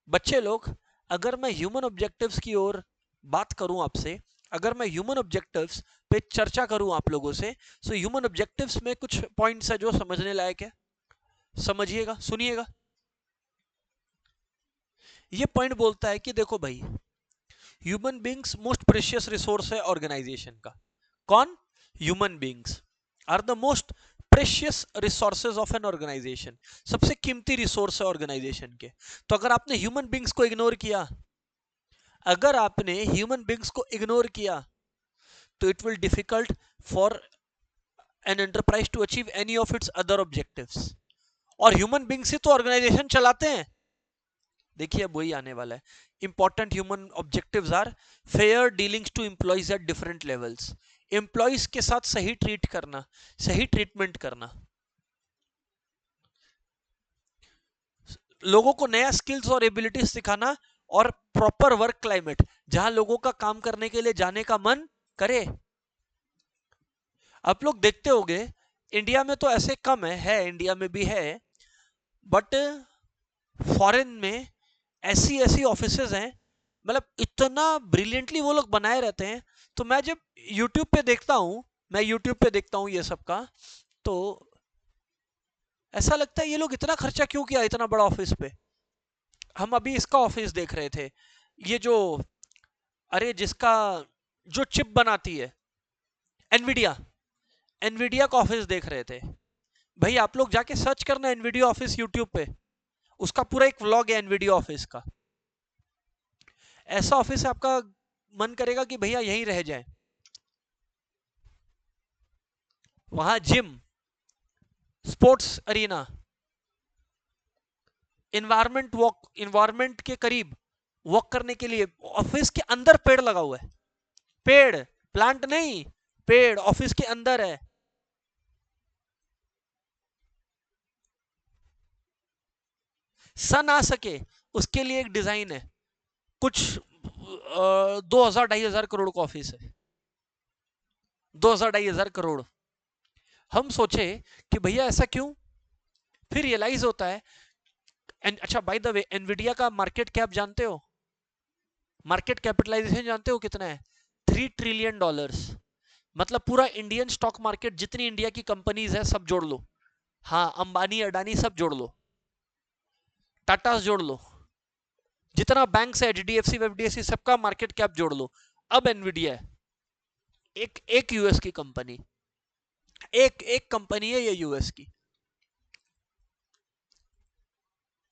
बच्चे लोग, अगर मैं ह्यूमन ऑब्जेक्टिव्स की ओर बात करूं आपसे, अगर मैं ह्यूमन ऑब्जेक्टिव्स पे चर्चा करूं आप लोगों से, तो ह्यूमन ऑब्जेक्टिव्स में कुछ पॉइंट्स है जो समझने लायक है, समझिएगा, सुनिएगा। ये पॉइंट बोलता है कि देखो भाई, human beings most precious resource है ऑर्गेनाइजेशन का। कौन? Human beings are the most precious resources of an organization. सबसे कीमती रिसोर्स है ऑर्गेनाइजेशन के। तो अगर आपने ह्यूमन बींग्स को इग्नोर किया, अगर आपने ह्यूमन बींग्स को इग्नोर किया, तो it will difficult for an enterprise to achieve any of its other objectives. और ह्यूमन बींग्स ही तो ऑर्गेनाइजेशन चलाते हैं। देखिए अब वही आने वाला है। Important human objectives are fair dealings to employees at different levels. Employees के साथ सही ट्रीट करना, सही ट्रीटमेंट करना, लोगों को नया स्किल्स और एबिलिटीज सिखाना, और प्रॉपर वर्क क्लाइमेट, जहां लोगों का काम करने के लिए जाने का मन करे। आप लोग देखते होंगे इंडिया में तो ऐसे कम है इंडिया में भी है, बट फॉरेन में ऐसी ऑफिसेज हैं, मतलब इतना ब्रिलियंटली वो लोग बनाए रहते हैं। तो मैं जब यूट्यूब पे देखता हूँ ये सब का, तो ऐसा लगता है ये लोग इतना खर्चा क्यों किया इतना बड़ा ऑफिस पे। हम अभी इसका ऑफिस देख रहे थे, ये जो, अरे जिसका जो चिप बनाती है, एनवीडिया का ऑफिस देख रहे थे। भाई आप लोग जाके सर्च करना एनवीडिया ऑफिस यूट्यूब पे, उसका पूरा एक व्लॉग है एनवीडिया ऑफिस का। ऐसा ऑफिस है आपका मन करेगा कि भैया यहीं रह जाए। वहां जिम, स्पोर्ट्स अरीना, इन्वायरमेंट के करीब वॉक करने के लिए, ऑफिस के अंदर पेड़ लगा हुआ है। पेड़, प्लांट नहीं, पेड़ ऑफिस के अंदर है। सन आ सके उसके लिए एक डिजाइन है। कुछ 2000-2500 करोड़ का ऑफिस है, 2000-2500 करोड़। हम सोचे कि भैया ऐसा क्यों, फिर रियलाइज होता है। अच्छा बाय द वे, एनवीडिया का मार्केट कैप जानते हो? मार्केट कैपिटलाइजेशन जानते हो कितना है? $3 ट्रिलियन। मतलब पूरा इंडियन स्टॉक मार्केट, जितनी इंडिया की कंपनीज है सब जोड़ लो। हाँ, अंबानी अडानी सब जोड़ लो, टाटा जोड़ लो, जितना बैंक है एचडीएफसी एफडीएफसी सबका मार्केट कैप जोड़ लो। अब एनवीडिया है, एक एक यूएस की कंपनी, एक एक कंपनी है ये यूएस की।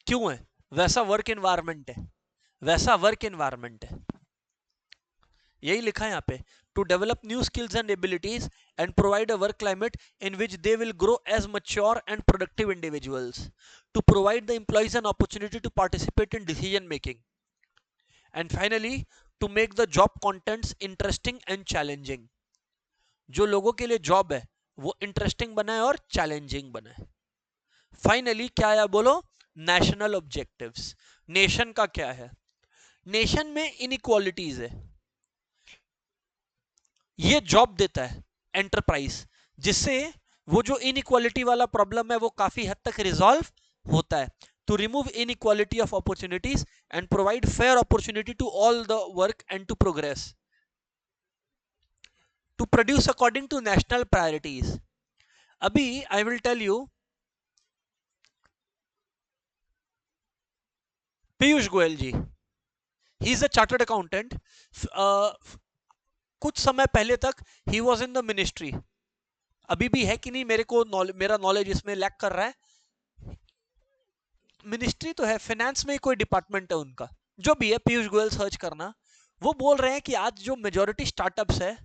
क्यों है? वैसा वर्क एनवायरनमेंट है, वैसा वर्क एनवायरनमेंट है। यही लिखा है यहाँ पे, to develop new skills and abilities and provide a work climate in which they will grow as mature and productive individuals, to provide the employees an opportunity to participate in decision making, and finally to make the job contents interesting and challenging. जो लोगों के लिए job है वो interesting बनाए और challenging बनाए। Finally क्या आया बोलो? National objectives. नेशन का क्या है? नेशन में इनइक्वालिटीज है, ये जॉब देता है एंटरप्राइज, जिससे वो जो इनइक्वालिटी वाला प्रॉब्लम है वो काफी हद तक रिजॉल्व होता है। To remove inequality of opportunities and provide fair opportunity to all the work and to progress, to produce according to national priorities. अभी I will tell you, Piyush Goyal ji, he is a chartered accountant. कुछ समय पहले तक he was in the ministry, अभी भी है कि नहीं मेरे को मेरा नॉलेज इसमें लैक कर रहा है। मिनिस्ट्री तो है, फाइनेंस में ही कोई डिपार्टमेंट है उनका, जो भी है, पीयूष गोयल सर्च करना। वो बोल रहे हैं कि आज जो मेजॉरिटी स्टार्टअप्स है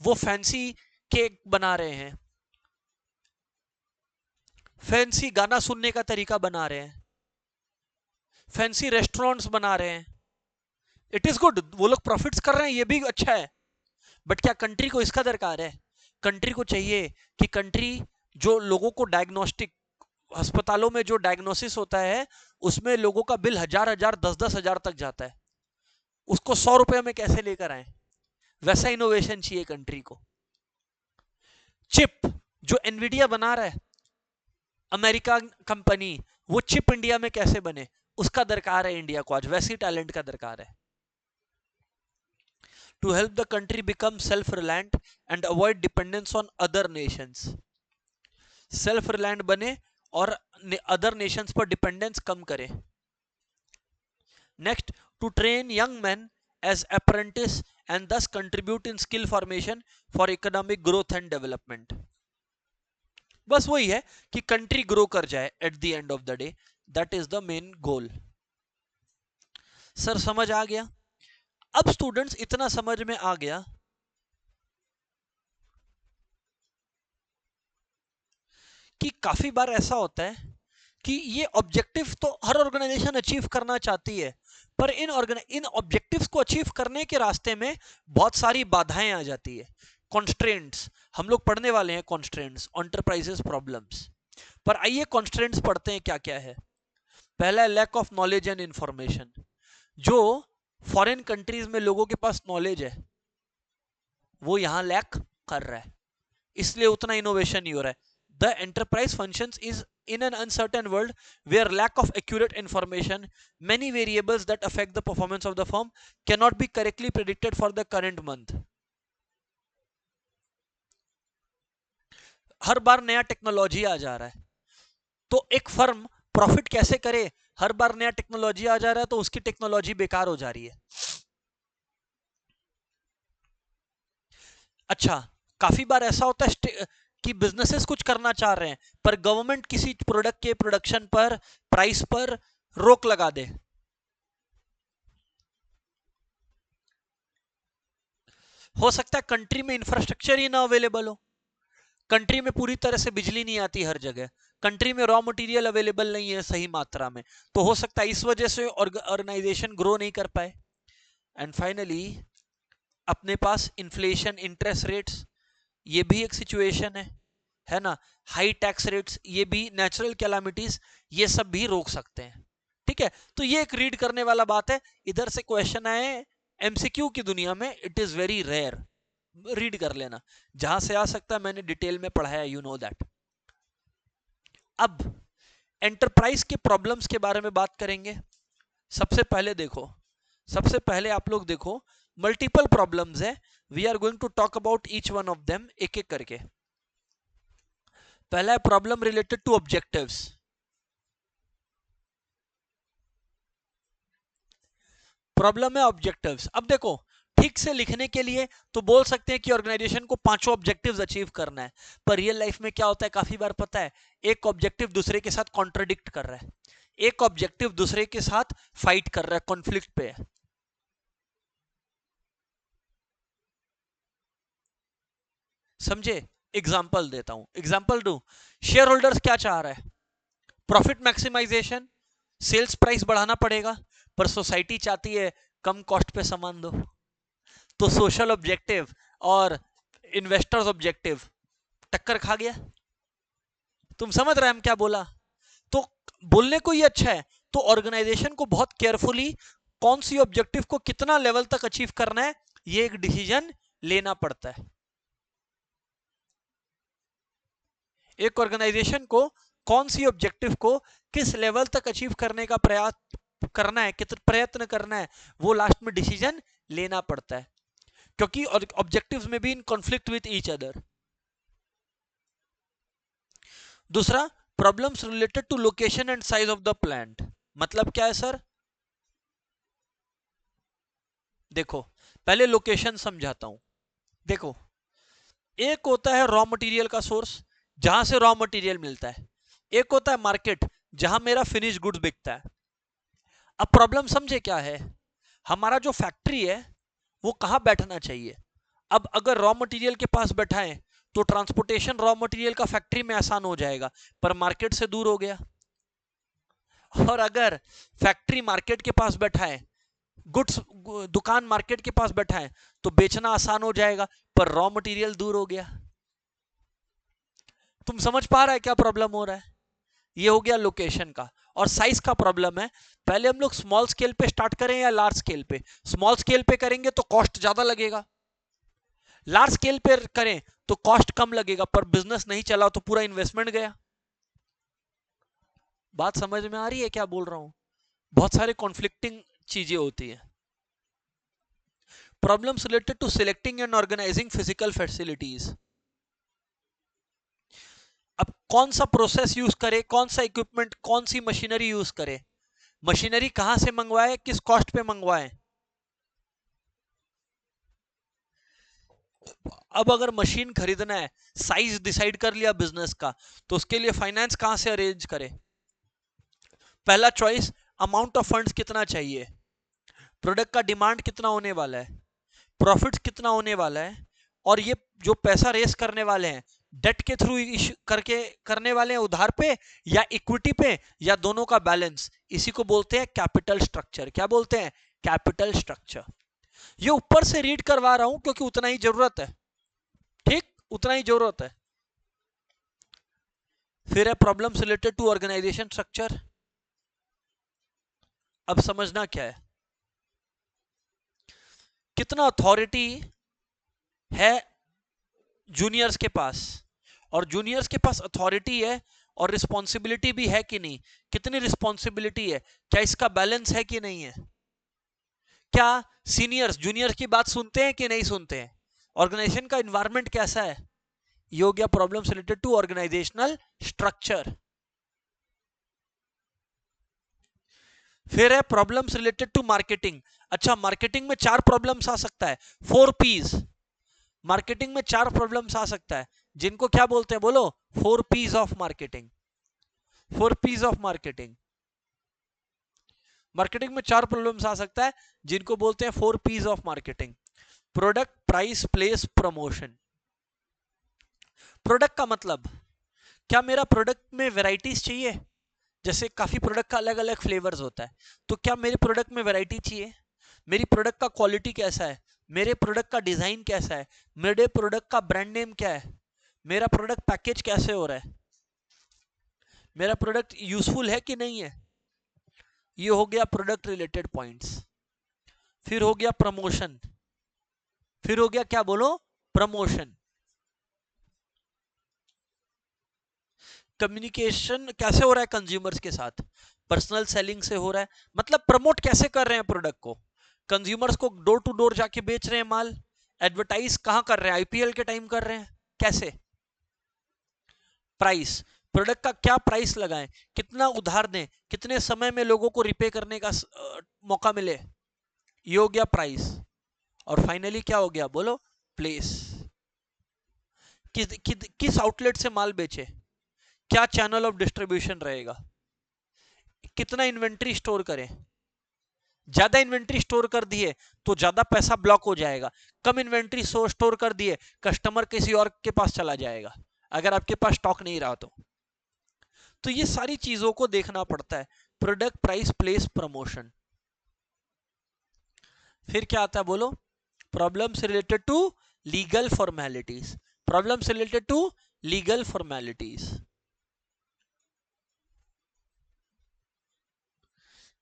वो फैंसी केक बना रहे हैं, फैंसी गाना सुनने का तरीका बना रहे हैं, फैंसी रेस्टोरेंट्स बना रहे हैं। इट इज गुड, वो लोग प्रॉफिट्स कर रहे हैं, ये भी अच्छा है, बट क्या कंट्री को इसका दरकार है? कंट्री को चाहिए कि कंट्री जो लोगों को डायग्नोस्टिक, अस्पतालों में जो डायग्नोसिस होता है उसमें लोगों का बिल हजार हजार 10-10 हजार तक जाता है, उसको 100 रुपए में कैसे लेकर आए? वैसा इनोवेशन चाहिए कंट्री को। चिप जो एनवीडिया बना रहा है, अमेरिका कंपनी, वो चिप इंडिया में कैसे बने, उसका दरकार है इंडिया को आज, वैसी टैलेंट का दरकार है। To help the country become self-reliant and avoid dependence on other nations, self reliant बने और अदर नेशंस पर डिपेंडेंस कम करे। Next, to train young man as apprentice and thus contribute in skill formation for economic growth and development. बस वही है कि country grow कर जाए at the end of the day, that is the main goal. Sir समझ आ गया? अब स्टूडेंट्स इतना समझ में आ गया कि काफी बार ऐसा होता है कि ये ऑब्जेक्टिव तो हर ऑर्गेनाइजेशन अचीव करना चाहती है, पर इन ऑब्जेक्टिव्स को अचीव करने के रास्ते में बहुत सारी बाधाएं आ जाती है, कॉन्स्ट्रेंट्स। हम लोग पढ़ने वाले हैं कॉन्स्ट्रेंट्स, एंटरप्राइजेस प्रॉब्लम्स। पर आइए कॉन्स्ट्रेंट्स पढ़ते हैं क्या क्या है। पहला है lack of knowledge and information. जो फॉरेन कंट्रीज में लोगों के पास नॉलेज है वो यहां लैक कर रहा है, इसलिए उतना इनोवेशन नहीं हो रहा है। The enterprise functions is in an uncertain world where lack of accurate information, many variables that affect the performance of the firm cannot be correctly predicted for the current month. हर बार नया technology आ जा रहा है, तो एक firm profit कैसे करे? हर बार नया technology आ जा रहा है तो उसकी टेक्नोलॉजी बेकार हो जा रही है। अच्छा, काफी बार ऐसा होता है कि बिजनेसेस कुछ करना चाह रहे हैं पर गवर्नमेंट किसी प्रोडक्ट के प्रोडक्शन पर, प्राइस पर रोक लगा दे। हो सकता है कंट्री में इंफ्रास्ट्रक्चर ही ना अवेलेबल हो, कंट्री में पूरी तरह से बिजली नहीं आती हर जगह, कंट्री में रॉ मटेरियल अवेलेबल नहीं है सही मात्रा में, तो हो सकता है इस वजह से ऑर्गेनाइजेशन ग्रो नहीं कर पाए। एंड फाइनली अपने पास इन्फ्लेशन, इंटरेस्ट रेट्स, ये भी एक सिचुएशन है ना, हाई टैक्स रेट्स, ये भी नेचुरल कैलामिटीज, ये सब भी रोक सकते हैं। ठीक है, तो ये एक रीड करने वाला बात है। इधर से क्वेश्चन आए एमसीक्यू की दुनिया में, it is very rare, read कर लेना, जहां से आ सकता है मैंने डिटेल में पढ़ाया, यू नो दैट। अब एंटरप्राइज के प्रॉब्लम्स के बारे में बात करेंगे। सबसे पहले देखो, सबसे पहले आप लोग देखो, मल्टीपल प्रॉब्लम्स है we are going to talk about each one of them एक एक करके। पहला है problem related to objectives. Problem है ऑब्जेक्टिव्स। अब देखो, ठीक से लिखने के लिए तो बोल सकते हैं कि ऑर्गेनाइजेशन को पांचों ऑब्जेक्टिव्स अचीव करना है, पर रियल लाइफ में क्या होता है, काफी बार पता है एक ऑब्जेक्टिव दूसरे के साथ कॉन्ट्रडिक्ट कर रहा है, एक ऑब्जेक्टिव दूसरे के साथ फाइट कर रहा है, कॉन्फ्लिक्ट पे है। समझे? एग्जाम्पल देता हूं, एग्जाम्पल दू। शेयर होल्डर्स क्या चाह रहा है? प्रॉफिट मैक्सिमाइजेशन, सेल्स प्राइस बढ़ाना पड़ेगा, पर सोसाइटी चाहती है कम कॉस्ट पे सामान दो। तो सोशल ऑब्जेक्टिव और इन्वेस्टर्स ऑब्जेक्टिव टक्कर खा गया। तुम समझ रहे हैं हम क्या बोला? तो बोलने को ही अच्छा है, तो ऑर्गेनाइजेशन को बहुत केयरफुली कौन सी ऑब्जेक्टिव को कितना लेवल तक अचीव करना है, ये एक डिसीजन लेना पड़ता है। एक ऑर्गेनाइजेशन को कौन सी ऑब्जेक्टिव को किस लेवल तक अचीव करने का प्रयास करना है, कितना प्रयत्न करना है, वो लास्ट में डिसीजन लेना पड़ता है, क्योंकि ऑब्जेक्टिव्स में भी in conflict with each other. दूसरा, problems related to location and size of the plant. मतलब क्या है सर? देखो, पहले लोकेशन समझाता हूं। देखो, एक होता है रॉ मटेरियल का सोर्स, जहां से रॉ मटेरियल मिलता है, एक होता है मार्केट, जहां मेरा फिनिश गुड्स बिकता है। अब प्रॉब्लम समझे क्या है? हमारा जो फैक्ट्री है वो कहां बैठना चाहिए? अब अगर रॉ मटेरियल के पास बैठाएं तो ट्रांसपोर्टेशन रॉ मटेरियल का फैक्ट्री में आसान हो जाएगा, पर मार्केट से दूर हो गया। और अगर फैक्ट्री मार्केट के पास बैठाए, गुड्स दुकान मार्केट के पास बैठा है, तो बेचना आसान हो जाएगा, पर रॉ मटेरियल दूर हो गया। तुम समझ पा रहा है क्या प्रॉब्लम हो रहा है? ये हो गया लोकेशन का। और साइज का प्रॉब्लम है, पहले हम लोग स्मॉल स्केल पे स्टार्ट करें या लार्ज स्केल पे? स्मॉल स्केल पे करेंगे तो कॉस्ट ज्यादा लगेगा, लार्ज स्केल पे करें तो कॉस्ट कम लगेगा, पर बिजनेस नहीं चला तो पूरा इन्वेस्टमेंट गया। बात समझ में आ रही है क्या बोल रहा हूं? बहुत सारे कॉन्फ्लिक्टिंग चीजें होती है। Problems related to selecting and organizing physical facilities. अब कौन सा प्रोसेस यूज करे, कौन सा इक्विपमेंट, कौन सी मशीनरी यूज करे, मशीनरी कहां से मंगवाए, किस कॉस्ट पे मंगवाए। अब अगर मशीन खरीदना है, साइज डिसाइड कर लिया बिजनेस का, तो उसके लिए फाइनेंस कहां से अरेंज करे? पहला चॉइस, अमाउंट ऑफ फंड्स कितना चाहिए, प्रोडक्ट का डिमांड कितना होने वाला है, प्रॉफिट कितना होने वाला है, और ये जो पैसा रेस करने वाले हैं डेट के थ्रू करके करने वाले हैं, उधार पे या इक्विटी पे, या दोनों का बैलेंस, इसी को बोलते हैं कैपिटल स्ट्रक्चर। क्या बोलते हैं? Capital structure. ये ऊपर से रीड करवा रहा हूं क्योंकि उतना ही जरूरत है, ठीक, उतना ही जरूरत है। फिर है problems related to organization structure. अब समझना क्या है, कितना अथॉरिटी है जूनियर्स के पास, और जूनियर्स के पास अथॉरिटी है और रिस्पॉन्सिबिलिटी भी है कि नहीं, कितनी रिस्पॉन्सिबिलिटी है, क्या इसका बैलेंस है कि नहीं है, क्या सीनियर्स जूनियर्स की बात सुनते हैं कि नहीं सुनते हैं, ऑर्गेनाइजेशन का एनवायरनमेंट कैसा है। ये हो गया problems related to organizational structure. फिर है प्रॉब्लम्स रिलेटेड टू मार्केटिंग। अच्छा, मार्केटिंग में चार प्रॉब्लम्स आ सकता है, 4 P's। मार्केटिंग में चार प्रॉब्लम्स आ सकता है, जिनको क्या बोलते हैं, बोलो? 4 P's of marketing. 4 P's of marketing. Marketing में चार प्रॉब्लम्स आ सकता है, जिनको बोलते हैं 4 P's of marketing. Product, price, place, promotion. Product का मतलब, क्या मेरा प्रोडक्ट में वेराइटीज चाहिए? जैसे काफी प्रोडक्ट का अलग अलग फ्लेवर्स होता है, तो क्या मेरे प्रोडक्ट में वैरायटी चाहिए? मेरी प्रोडक्ट का क्वालिटी कैसा है, मेरे प्रोडक्ट का डिजाइन कैसा है, मेरे प्रोडक्ट का ब्रांड नेम क्या है, मेरा प्रोडक्ट पैकेज कैसे हो रहा है, मेरा प्रोडक्ट यूजफुल है कि नहीं है। ये हो गया प्रोडक्ट रिलेटेड पॉइंट्स। फिर हो गया प्रमोशन। फिर हो गया क्या, बोलो? प्रमोशन। कम्युनिकेशन कैसे हो रहा है कंज्यूमर्स के साथ, पर्सनल सेलिंग से हो रहा है, मतलब प्रमोट कैसे कर रहे हैं प्रोडक्ट को, कंज्यूमर्स को डोर टू डोर जाके बेच रहे हैं माल, एडवर्टाइज कहां कर रहे हैं? आईपीएल के टाइम कर रहे हैं। कैसे? प्राइस, प्रोडक्ट का क्या प्राइस लगाएं, कितना उधार दें, कितने समय में लोगों को रिपे करने का मौका मिले, ये हो गया प्राइस। और फाइनली क्या हो गया? बोलो, प्लेस। किस आउटलेट से माल बेचे, क्या चैनल ऑफ डिस्ट्रीब्यूशन रहेगा, कितना इन्वेंट्री स्टोर करें। ज्यादा इन्वेंट्री स्टोर कर दिए तो ज्यादा पैसा ब्लॉक हो जाएगा, कम इन्वेंट्री स्टोर कर दिए कस्टमर किसी और के पास चला जाएगा अगर आपके पास स्टॉक नहीं रहा तो ये सारी चीजों को देखना पड़ता है। Product, price, place, promotion. फिर क्या आता है? बोलो, problems related to legal formalities. Problems related to legal formalities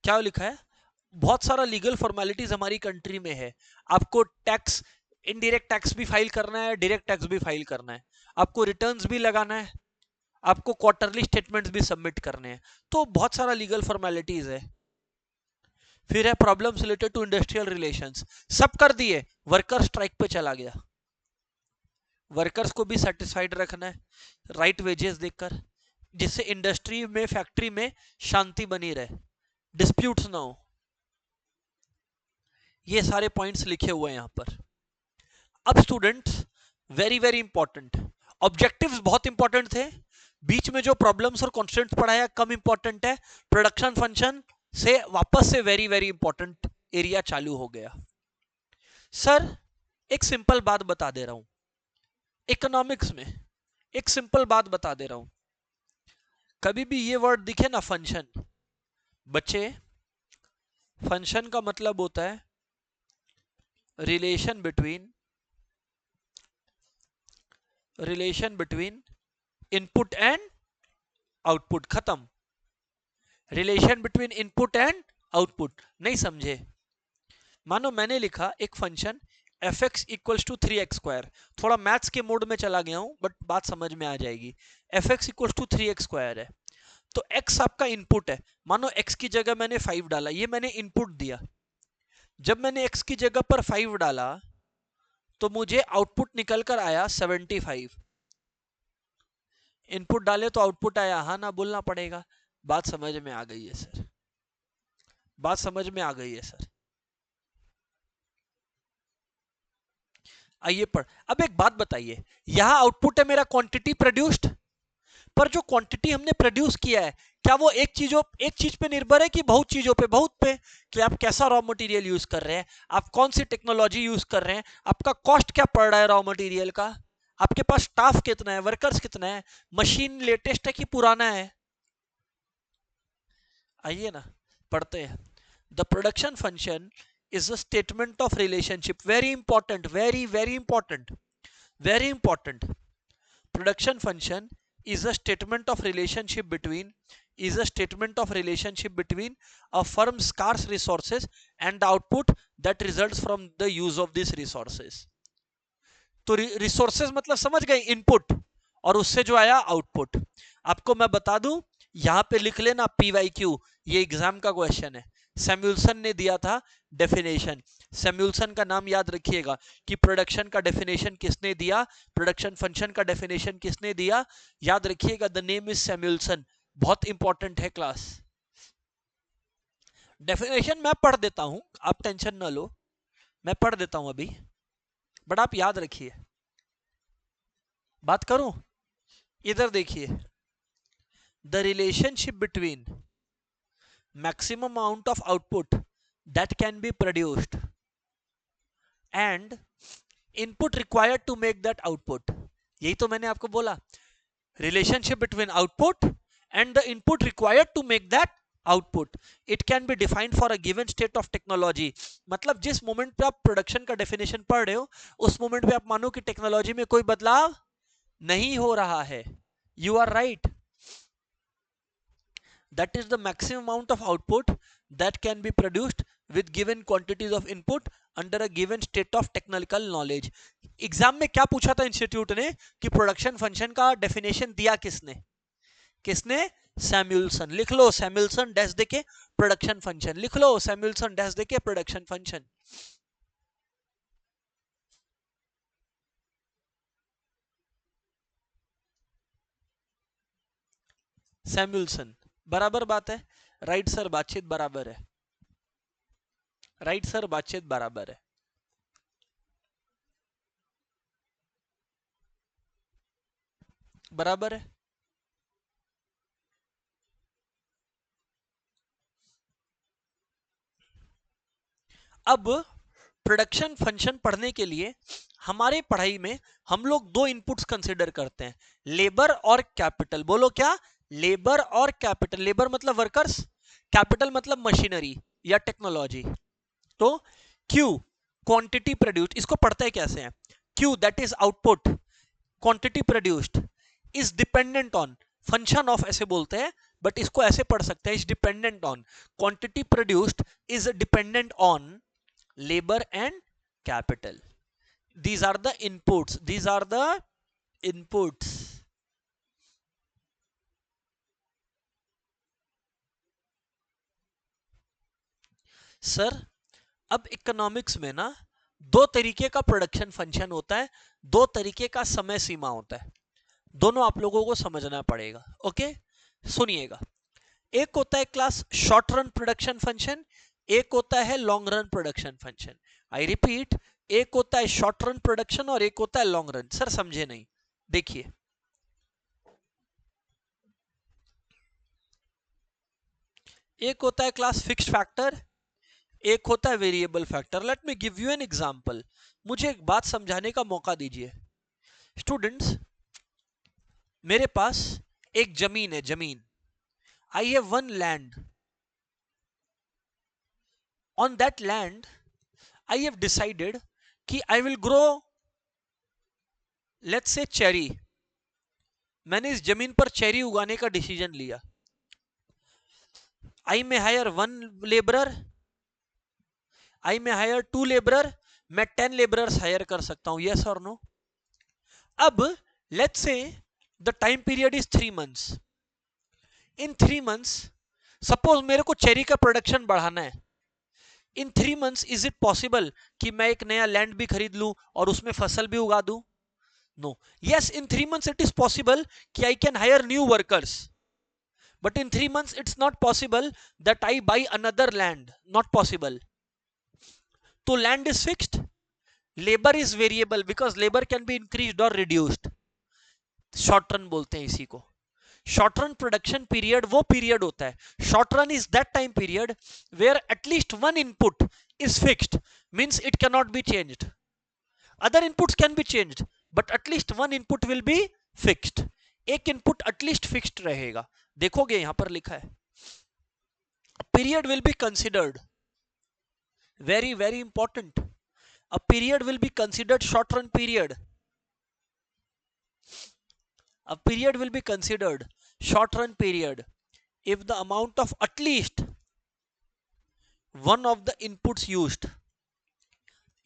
क्या लिखा है? बहुत सारा लीगल फॉर्मेलिटीज हमारी कंट्री में है। आपको टैक्स, इनडायरेक्ट टैक्स भी फाइल करना है, डायरेक्ट टैक्स भी फाइल करना है, आपको रिटर्न्स भी लगाना है, आपको क्वार्टरली स्टेटमेंट्स भी सबमिट करने हैं। तो बहुत सारा लीगल फॉर्मेलिटीज है। फिर है problems related to industrial relations. सब कर दिए, वर्कर स्ट्राइक पे चला गया, वर्कर्स को भी सेटिस्फाइड रखना है, राइट वेजेस देकर, जिससे इंडस्ट्री में, फैक्ट्री में शांति बनी रहे, डिस्प्यूट्स ना हो। ये सारे पॉइंट्स लिखे हुए हैं यहां पर। अब students, very very important, objectives बहुत इंपॉर्टेंट थे, बीच में जो प्रॉब्लम्स और कॉन्स्टेंट्स पढ़ाया कम इंपॉर्टेंट है, प्रोडक्शन फंक्शन से वापस से वेरी वेरी इंपॉर्टेंट एरिया चालू हो गया। सर एक सिंपल बात बता दे रहा हूं, इकोनॉमिक्स में एक सिंपल बात बता दे रहा हूं, कभी भी ये वर्ड दिखे ना फंक्शन, बच्चे, फंक्शन का मतलब होता है relation between input and output. खत्म। Relation between input and output. नहीं समझे? मानो मैंने लिखा एक function F X equals to 3x², थोड़ा मैथ्स के मोड में चला गया हूं बट बात समझ में आ जाएगी। F X equals to 3x² है, तो x आपका इनपुट है, मानो x की जगह मैंने 5 डाला, ये मैंने इनपुट दिया। जब मैंने x की जगह पर 5 डाला तो मुझे आउटपुट निकल कर आया 75। इनपुट डाले तो आउटपुट आया, हाँ ना बोलना पड़ेगा। बात समझ में आ गई है सर? बात समझ में आ गई है सर? आइए पढ़। अब एक बात बताइए, यहां आउटपुट है मेरा क्वांटिटी प्रोड्यूस्ड, पर जो क्वांटिटी हमने प्रोड्यूस किया है क्या वो एक चीज पे निर्भर है कि बहुत चीजों पे? बहुत पे। कि आप कैसा रॉ मटेरियल यूज कर रहे हैं, आप कौन सी टेक्नोलॉजी यूज कर रहे हैं, आपका कॉस्ट क्या पड़ रहा है रॉ मटेरियल का, आपके पास स्टाफ कितना है, वर्कर्स कितना है, मशीन लेटेस्ट है कि पुराना है। आइए ना पढ़ते हैं। The production function is a statement of relationship. Very important, very very important, very important. Production function is a statement of relationship between a firm's scarce resources and the output that results from the use of these resources. तो resources मतलब समझ गए, input, और उससे जो आया output. आपको मैं बता दूं, यहां पे लिख लेना PYQ, ये एग्जाम का क्वेश्चन है। सैमुअल्सन ने दिया था डेफिनेशन, सैमुअल्सन का नाम याद रखिएगा कि प्रोडक्शन का डेफिनेशन किसने दिया, प्रोडक्शन फंक्शन का डेफिनेशन किसने दिया, याद रखिएगा, द नेम इज सैमुअल्सन। बहुत इंपॉर्टेंट है क्लास। डेफिनेशन मैं पढ़ देता हूं, आप टेंशन ना लो, मैं पढ़ देता हूं अभी, बट आप याद रखिए। बात करूं, इधर देखिए, the relationship between maximum amount of output that can be produced and input required to make that output, यही तो मैंने आपको बोला, relationship between output and the input required to make that output, it can be defined for a given state of technology। मतलब जिस moment पे आप production का डेफिनेशन पढ़ रहे हो उस मोमेंट पे आप मानो कि टेक्नोलॉजी में कोई बदलाव नहीं हो रहा है। You are right, that is the maximum amount of output that can be produced with given quantities of input under a given state of technical knowledge। Exam में क्या पूछा था इंस्टीट्यूट ने कि प्रोडक्शन फंक्शन का डेफिनेशन दिया किसने? Samuelson. लिख लो सैमुअल्सन डैश देके प्रोडक्शन फंक्शन, लिख लो सैमुअल्सन डैश देके प्रोडक्शन फंक्शन। सैमुअल्सन, बराबर बात है। राइट सर, बातचीत बराबर है। राइट सर, बातचीत बराबर है। बराबर है। अब प्रोडक्शन फंक्शन पढ़ने के लिए हमारे पढ़ाई में हम लोग दो इनपुट्स कंसीडर करते हैं, लेबर और कैपिटल। बोलो क्या? लेबर और कैपिटल। लेबर मतलब वर्कर्स, कैपिटल मतलब मशीनरी या टेक्नोलॉजी। तो Q क्वांटिटी प्रोड्यूस्ड, इसको पढ़ते हैं कैसे हैं? Q that is output, quantity produced is dependent on, function of ऐसे बोलते हैं, बट इसको ऐसे पढ़ सकते हैं, is dependent on, quantity produced is dependent on labor and capital. These are the inputs. These are the inputs. Sir अब economics में ना दो तरीके का प्रोडक्शन फंक्शन होता है, दो तरीके का समय सीमा होता है, दोनों आप लोगों को समझना पड़ेगा। ओके, सुनिएगा। एक होता है class short run production function, एक होता है long run production function. I repeat, एक होता है शॉर्ट रन प्रोडक्शन और एक होता है लॉन्ग रन। सर समझे नहीं? देखिए, एक होता है क्लास फिक्स्ड फैक्टर, एक होता है variable factor. Late me give you an example. मुझे एक बात समझाने का मौका दीजिए। स्टूडेंट्स, मेरे पास एक जमीन है, जमीन। I have one land. On that land I have decided कि I will grow, let's say cherry. मैंने इस जमीन पर चेरी उगाने का डिसीजन लिया। I may hire one labourer, I may hire two labourer, मैं 10 लेबरर्स हायर कर सकता हूं, यस और नो? अब let's say the time period is 3 months। In 3 months suppose मेरे को चेरी का प्रोडक्शन बढ़ाना है। इन 3 months इज इट पॉसिबल कि मैं एक नया लैंड भी खरीद लूं और उसमें फसल भी उगा दूं? No. Yes, in 3 months it is possible कि I can hire new workers, but in 3 months it's not possible that I buy another land, not possible. So land is fixed, labor is variable because labor can be increased or reduced. Short run बोलते हैं इसी को। Short run production period वो period होता है, short run is that time period where at least one input is fixed, means it can not be changed. Other inputs can be changed but at least one input will be fixed. एक इनपुट at least fixed रहेगा। देखोगे यहां पर लिखा है, period will be considered, very very important, a period will be considered short run period, a period will be considered short run period if the amount of at least one of the inputs used,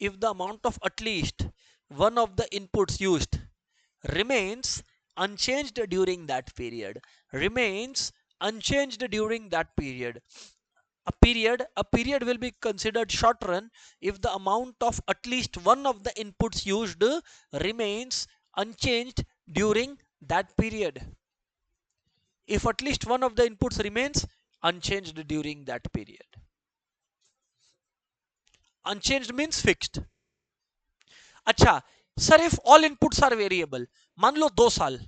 if the amount of at least one of the inputs used remains unchanged during that period, remains unchanged during that period. A period will be considered short run if the amount of at least one of the inputs used remains unchanged during that period. If at least one of the inputs remains unchanged during that period. Unchanged means fixed. अच्छा sir, if all inputs are variable, मान लो 2 साल,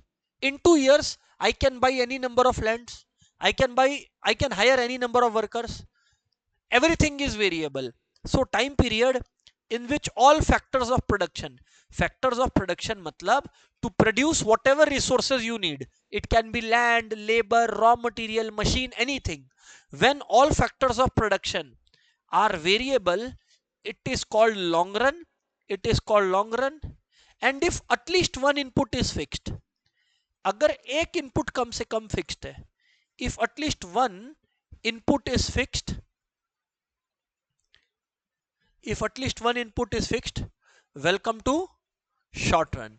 in 2 years I can buy any number of lands, I can hire any number of workers, everything is variable. So time period in which all factors of production matlab to produce whatever resources you need, it can be land, labor, raw material, machine, anything, when all factors of production are variable, it is called long run, it is called long run. And if at least one input is fixed, अगर एक input कम से कम fixed है, if at least one input is fixed, if at least one input is fixed, welcome to short run,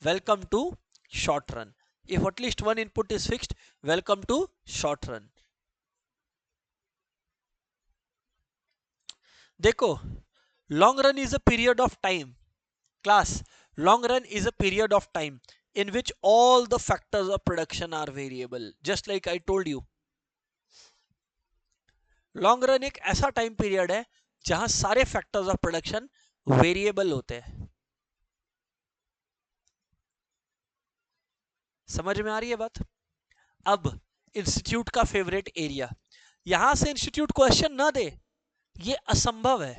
welcome to short run. If at least one input is fixed, welcome to short run. देखो, long run is a period of time, class, long run is a period of time in which all the factors of production are variable, just like I told you. Long run एक ऐसा time period है जहां सारे factors of production variable होते हैं. समझ में आ रही है बात? अब इंस्टीट्यूट का फेवरेट एरिया, यहां से इंस्टीट्यूट क्वेश्चन ना दे ये असंभव है.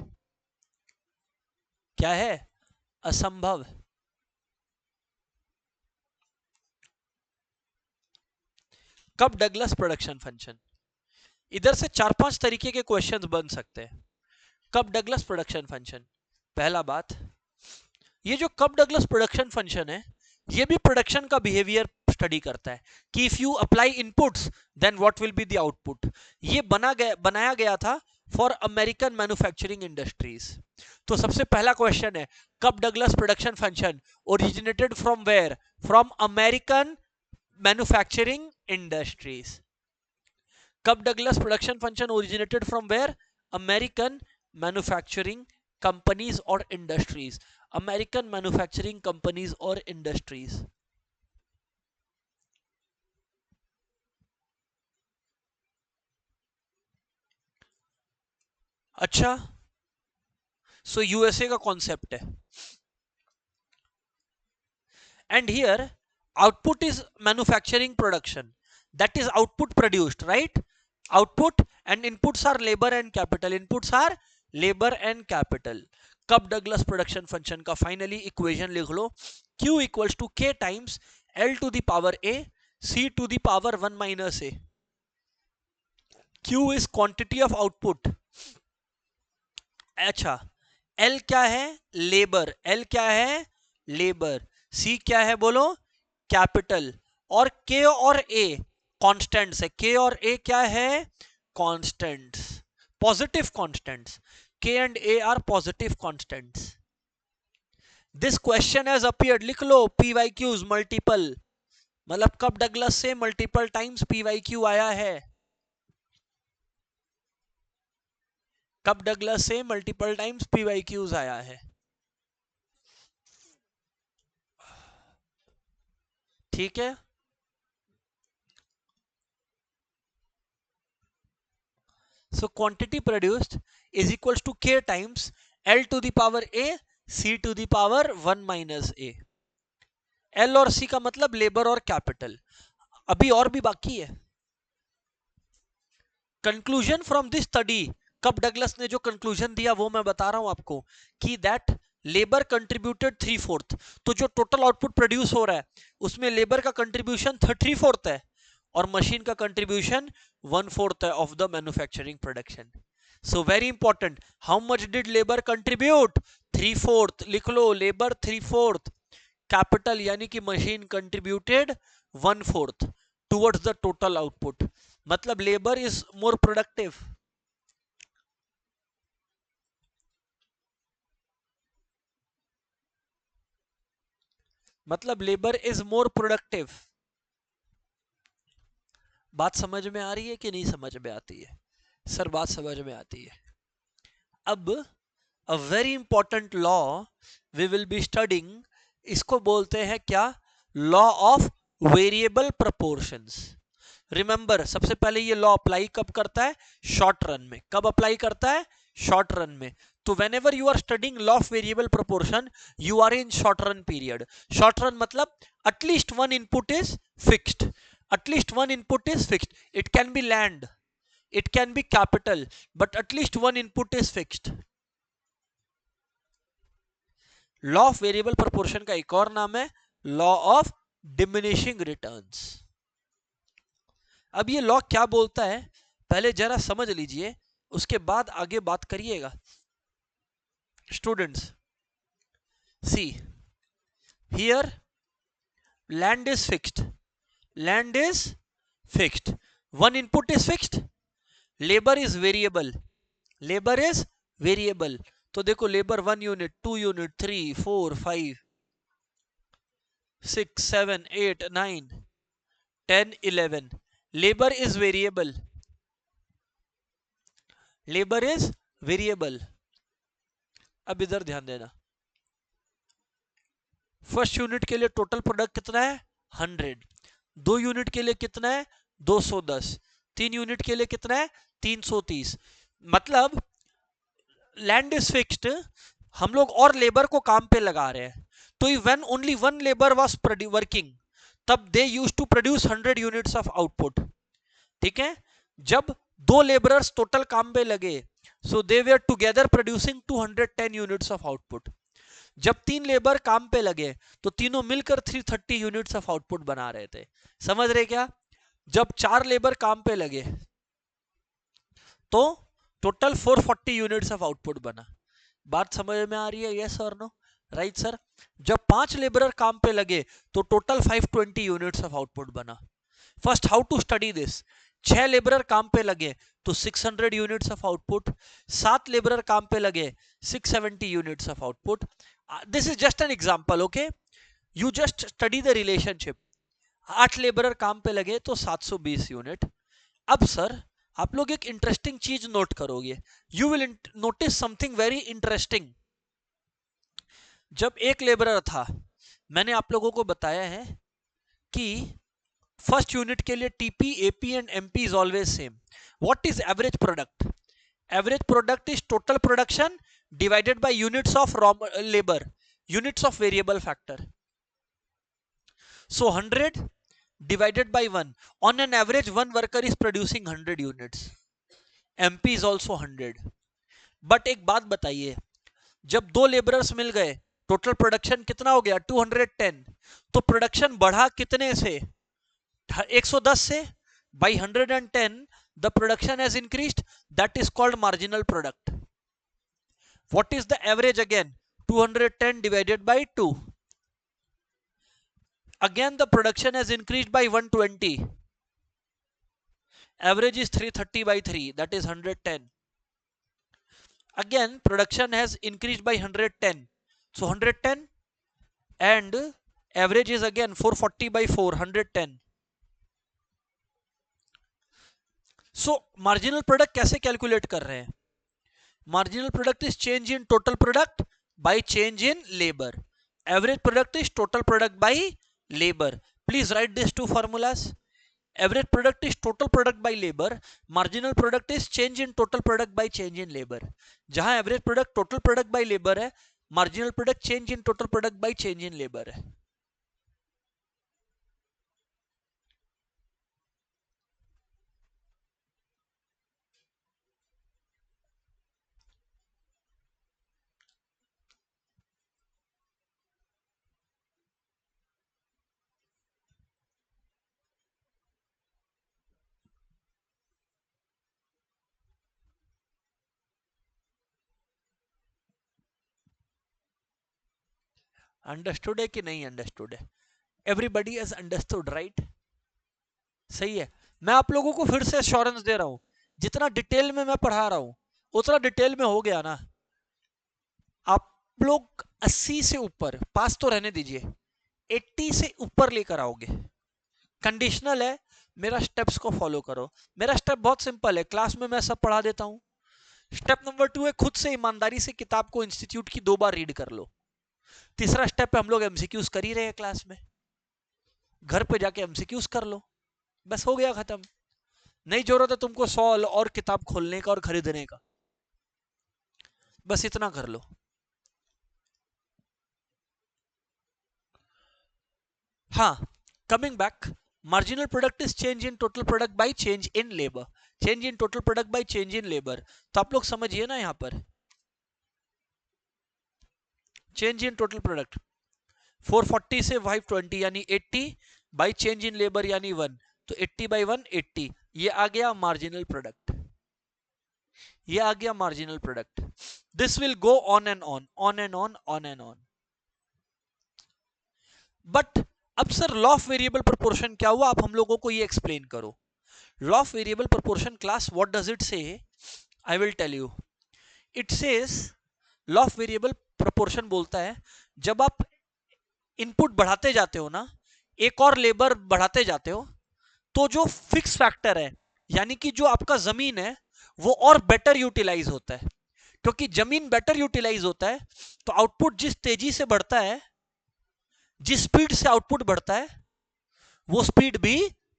क्या है? असंभव. कब डगलस प्रोडक्शन फंक्शन, इधर से 4-5 तरीके के क्वेश्चंस बन सकते हैं. कब डगलस प्रोडक्शन फंक्शन, पहला बात, ये जो कब डगलस प्रोडक्शन फंक्शन है ये भी प्रोडक्शन का बिहेवियर स्टडी करता है कि if you apply inputs then what will be the output. ये बनाया गया था फॉर अमेरिकन मैन्युफैक्चरिंग इंडस्ट्रीज. तो सबसे पहला क्वेश्चन है Cobb Douglas production function originated from where? From American manufacturing industries. Cobb Douglas production function originated from where? American manufacturing companies और industries. American manufacturing companies और इंडस्ट्रीज. अच्छा, so USA का concept है. And here output is manufacturing production, that is output produced, right? Output and inputs are labour and capital. Inputs are labour and capital. Cobb Douglas production function का finally equation लिख लो, Q equals to K times L to the power A C to the power 1 minus A. Q is quantity of output. अच्छा, L क्या है? Labour. L क्या है? Labour. C क्या है बोलो? कैपिटल. और K और A कॉन्स्टेंट्स है. K और A क्या है? Constants, positive constants. K and A are positive constants. This question has appeared, लिख लो, PYQs multiple, मतलब कब डगलस से मल्टीपल टाइम्स PYQ आया है. कब डगलस से मल्टीपल टाइम्स PYQs आया है. ठीक है. So quantity produced is equals to K times L to the power A C to the power 1 minus A. L और C का मतलब लेबर और कैपिटल. अभी और भी बाकी है. कंक्लूजन फ्रॉम दिस स्टडी, कब डगलस ने जो कंक्लूजन दिया वो मैं बता रहा हूं आपको कि दैट लेबर कंट्रीब्यूटेड 3/4. तो जो टोटल आउटपुट प्रोड्यूस हो रहा है उसमें लेबर का कंट्रीब्यूशन 3/4 है और मशीन का कंट्रीब्यूशन 1/4 है of the manufacturing production. So very important, how much did labour contribute? 3/4. लिख लो, लेबर 3/4, कैपिटल यानी कि machine contributed 1/4 towards the total output. मतलब लेबर इज मोर प्रोडक्टिव. मतलब लेबर इज मोर प्रोडक्टिव. बात समझ में आ रही है कि नहीं समझ में आती है? सर बात समझ में आती है. अब a very important law we will be studying, इसको बोलते हैं क्या? Law of variable proportions. Remember, सबसे पहले ये लॉ अप्लाई कब करता है? शॉर्ट रन में. कब अप्लाई करता है? शॉर्ट रन में. तो whenever you are studying law of variable proportion you are in short run period. Short run मतलब at least one input is fixed. At least one input is fixed. It can be land, it can be capital, but at least one input is fixed. Law of variable proportion का एक और नाम है law of diminishing returns. अब ये law क्या बोलता है पहले जरा समझ लीजिए, उसके बाद आगे बात करिएगा. Students see, here land is fixed. Land is fixed. One input is fixed. Labour is variable. Labour is variable. तो देखो, labour 1 unit, 2 unit, 3, 4, 5, 6, 7, 8, 9, 10, 11. Labour is variable. Labour is variable. अब इधर ध्यान देना, फर्स्ट यूनिट के लिए टोटल प्रोडक्ट कितना है 100, 2 यूनिट के लिए कितना है 210, 3 यूनिट के लिए कितना है 330। मतलब लैंड इज फिक्स्ड, हम लोग और लेबर को काम पे लगा रहे हैं, तो when only one labour was working तब they used to produce 100 units of output. ठीक है, जब 2 लेबरर्स टोटल काम पे लगे so they were together producing 210 units of output. जब 3 लेबर काम पे लगे तो तीनों मिलकर 330 यूनिट्स ऑफ आउटपुट बना रहे थे। समझ रहे क्या? जब 4 लेबर काम पे लगे तो टोटल 440 यूनिट्स ऑफ आउटपुट बना। बात समझ में आ रही है? यस और नो? Right sir. जब 5 लेबरर काम पे लगे तो टोटल 520 यूनिट्स ऑफ आउटपुट बना। First how to study this? 6 labourer काम पे लगे तो 600 यूनिट्स ऑफ आउटपुट, 7 लेबरर काम पे लगे 670 units of output. This is just an example, okay? You just study the relationship. 8 labourer काम पे लगे तो 720 यूनिट। अब सर आप लोग एक इंटरेस्टिंग चीज नोट करोगे, you will notice something very interesting. जब एक लेबरर था, मैंने आप लोगों को बताया है कि फर्स्ट यूनिट के लिए TP, AP and MP is always same. What is average product? Average product is total production divided by units of raw labour, units of variable factor. So 100 divided by 1, on an average one worker is producing 100 units, MP is also 100। But एक बात बताइए, जब 2 labourers मिल गए total production कितना हो गया 210, तो production बढ़ा कितने से? 110 से। by 110 the production has increased, that is called marginal product। what is the average again? 210 divided by 2, again the production has increased by 120, average is 330 by 3, that is 110। again production has increased by 110, so 110 and average is again 440 by 4, 110। so marginal product कैसे calculate कर रहे हैं? marginal product is change in total product by change in labor, average product is total product by labor। please write these two formulas। average product is total product by labor, marginal product is change in total product by change in labor। जहां average product total product by labor है, marginal product change in total product by change in labor है। Understood है कि नहीं understood है? Everybody has understood, right? सही है। मैं आप लोगों को फिर से एश्योरेंस दे रहा हूं, जितना डिटेल में मैं पढ़ा रहा हूं उतना डिटेल में हो गया ना। आप लोग 80 से ऊपर पास तो रहने दीजिए, 80 से ऊपर लेकर आओगे। कंडीशनल है, मेरा स्टेप्स को फॉलो करो। मेरा स्टेप बहुत सिंपल है, क्लास में मैं सब पढ़ा देता हूं। स्टेप नंबर 2 है खुद से ईमानदारी से किताब को इंस्टीट्यूट की 2 बार रीड कर लो। तीसरा स्टेप है हम लोग एमसीक्यूज कर ही रहे हैं क्लास में, घर पे जाके एमसीक्यूज कर लो, बस हो गया खत्म। नहीं जरूरत है तुमको 100 और किताब खोलने का और खरीदने का, बस इतना कर लो। हाँ, coming back, marginal product is change in total product by change in labor, change in total product by change in labor। तो आप लोग समझिए ना, यहां पर change in total product 440 से 520 यानी 80 by change in labor यानी 1, तो 80 by 1 80, ये आ गया marginal product, ये आ गया marginal product। this will go on and on, on and on, on and on। But अब sir law of variable proportion क्या हुआ? आप हम लोगों को ये एक्सप्लेन करो। Law of variable proportion class, what does it say? I will tell you. It says, law of variable proportion बोलता है जब आप इनपुट बढ़ाते जाते हो ना, एक और लेबर बढ़ाते जाते हो, तो जो फिक्स फैक्टर है यानी कि जो आपका जमीन है वो और बेटर यूटिलाइज होता है। क्योंकि जमीन बेटर यूटिलाइज होता है तो आउटपुट जिस तेजी से बढ़ता है जिस स्पीड से आउटपुट बढ़ता है वो स्पीड भी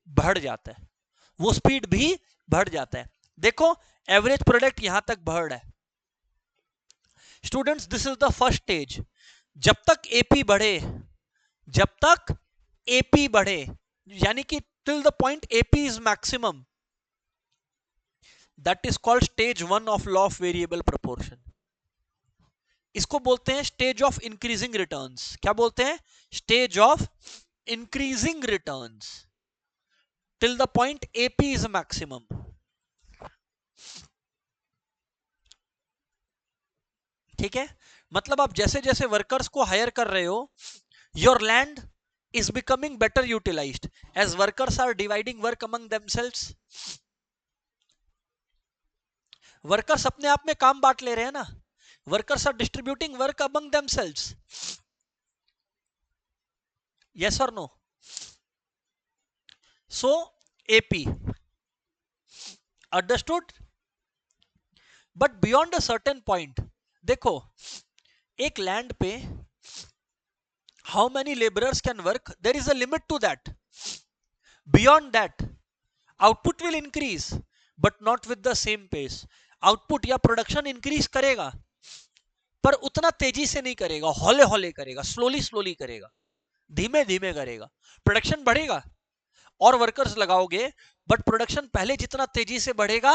बढ़ जाता है, वो स्पीड भी बढ़ जाता है। देखो एवरेज प्रोडक्ट यहां तक बढ़ रहा है। Students this is the first stage. जब तक एपी बढ़े, जब तक एपी बढ़े, यानी कि till the point AP is maximum, that is called stage 1 of law of variable proportion. इसको बोलते हैं स्टेज ऑफ इंक्रीजिंग रिटर्न्स। क्या बोलते हैं? Stage of increasing returns till the point AP is maximum. ठीक है, मतलब आप जैसे जैसे वर्कर्स को हायर कर रहे हो, your land is becoming better utilized as workers are dividing work among themselves. Workers अपने आप में काम बांट ले रहे हैं ना, workers are distributing work among themselves. yes or no? so AP understood, but beyond a certain point, देखो एक लैंड पे how many laborers can work, there is a limit to that. Beyond that output will increase but not with the same pace. Output या production increase करेगा पर उतना तेजी से नहीं करेगा, हौले हौले करेगा, स्लोली स्लोली करेगा, धीमे धीमे करेगा। प्रोडक्शन बढ़ेगा और वर्कर्स लगाओगे बट प्रोडक्शन पहले जितना तेजी से बढ़ेगा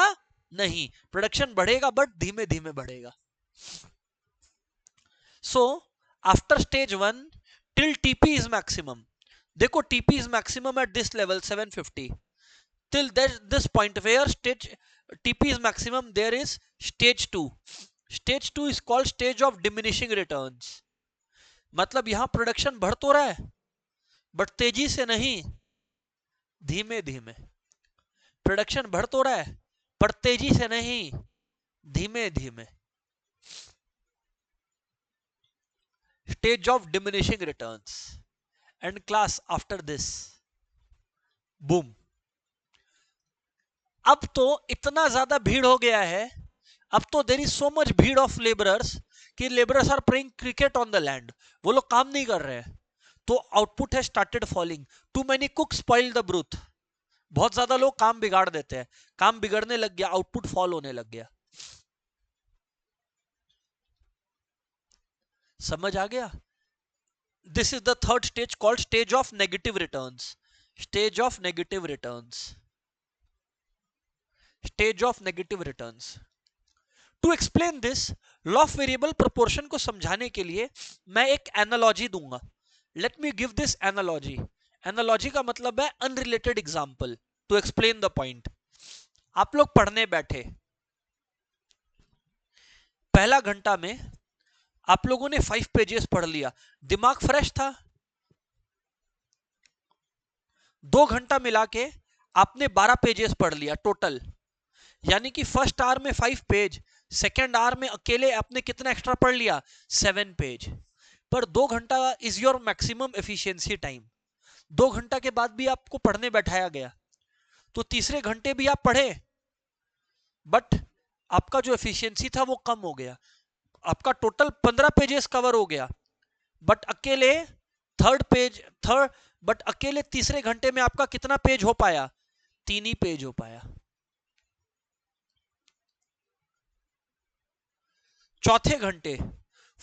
नहीं, प्रोडक्शन बढ़ेगा बट धीमे धीमे बढ़ेगा। So after stage 1 till TP is maximum, देखो TP is maximum at this level 750, till this point where stage TP is maximum there is stage 2. stage 2 is called stage of diminishing returns. मतलब यहां production बढ़ तो रहा है but तेजी से नहीं, धीमे धीमे। प्रोडक्शन बढ़ तो रहा है पर तेजी से नहीं, धीमे धीमे। stage of diminishing returns and class after this boom. अब तो इतना ज्यादा भीड़ हो गया है, अब तो देयर इज सो मच भीड़ ऑफ लेबरर्स कि labourers are playing cricket on the land, वो लोग काम नहीं कर रहे हैं, तो आउटपुट है started falling. Too many cook spoil the broth, बहुत ज्यादा लोग काम बिगाड़ देते हैं, काम बिगड़ने लग गया, आउटपुट फॉल होने लग गया। समझ आ गया? This is the third stage called stage of negative returns. Stage of negative returns, stage of negative returns. To explain this law of variable proportion को समझाने के लिए मैं एक एनालॉजी दूंगा। Let me give this analogy. Analogy का मतलब है unrelated example to explain the point. आप लोग पढ़ने बैठे, पहला घंटा में आप लोगों ने 5 पेजेस पढ़ लिया, दिमाग फ्रेश था। 2 घंटा मिला के आपने 12 पेजेस पढ़ लिया टोटल, यानी कि फर्स्ट आवर में 5 पेज, सेकेंड आवर में अकेले आपने कितना एक्स्ट्रा पढ़ लिया? 7 पेज। पर 2 घंटा is your maximum efficiency time. 2 घंटा के बाद भी आपको पढ़ने बैठाया गया, तो तीसरे घंटे भी आप पढ़े बट आपका जो एफिशिएंसी था वो कम हो गया। आपका टोटल 15 पेजेस कवर हो गया बट अकेले अकेले तीसरे घंटे में आपका कितना पेज हो पाया? 3 ही पेज हो पाया। चौथे घंटे,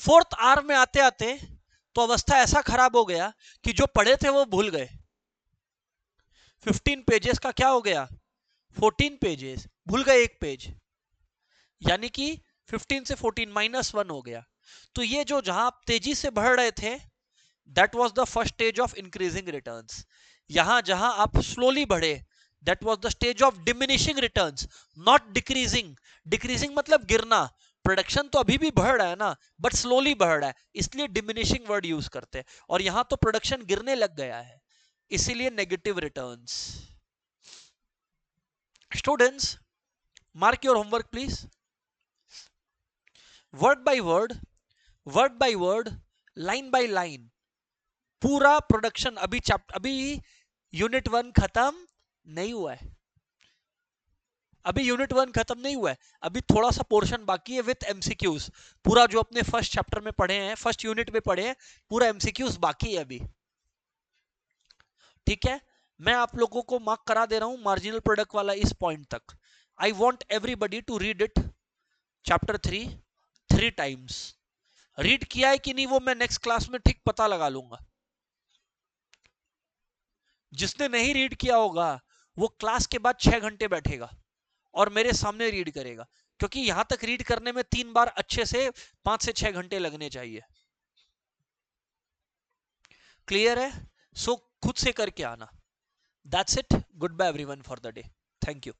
फोर्थ आवर में आते आते तो अवस्था ऐसा खराब हो गया कि जो पढ़े थे वो भूल गए। 15 पेजेस का क्या हो गया? 14 पेजेस, भूल गए 1 पेज, यानी कि 15 से 14 -1 हो गया। तो ये जो जहां आप तेजी से बढ़ रहे थे, that was the first stage of increasing returns. यहां जहां आप स्लोली बढ़े, that was the stage of diminishing returns, not decreasing. Decreasing मतलब गिरना। प्रोडक्शन तो अभी भी बढ़ रहा है ना, बट स्लोली बढ़ रहा है, इसलिए डिमिनिशिंग वर्ड यूज करते हैं। और यहां तो प्रोडक्शन गिरने लग गया है, इसीलिए negative returns. Students, mark your homework please. Word by word, line by line, पूरा प्रोडक्शन। अभी यूनिट 1 खत्म नहीं हुआ है, अभी यूनिट 1 खत्म नहीं हुआ है, अभी थोड़ा सा पोर्शन बाकी है विथ एमसीक्यूज। पूरा जो अपने फर्स्ट चैप्टर में पढ़े हैं, फर्स्ट यूनिट में पढ़े हैं, पूरा एमसीक्यूज बाकी है अभी। ठीक है, मैं आप लोगों को मार्क करा दे रहा हूं मार्जिनल प्रोडक्ट वाला इस पॉइंट तक। I want everybody to read it chapter 3 times. Read किया है कि नहीं वो मैं नेक्स्ट क्लास में ठीक पता लगा लूंगा। जिसने नहीं रीड किया होगा वो क्लास के बाद 6 घंटे बैठेगा और मेरे सामने रीड करेगा, क्योंकि यहां तक रीड करने में 3 बार अच्छे से 5 से 6 घंटे लगने चाहिए। क्लियर है? सो खुद से करके आना। That's it. Good bye everyone for the day. Thank you.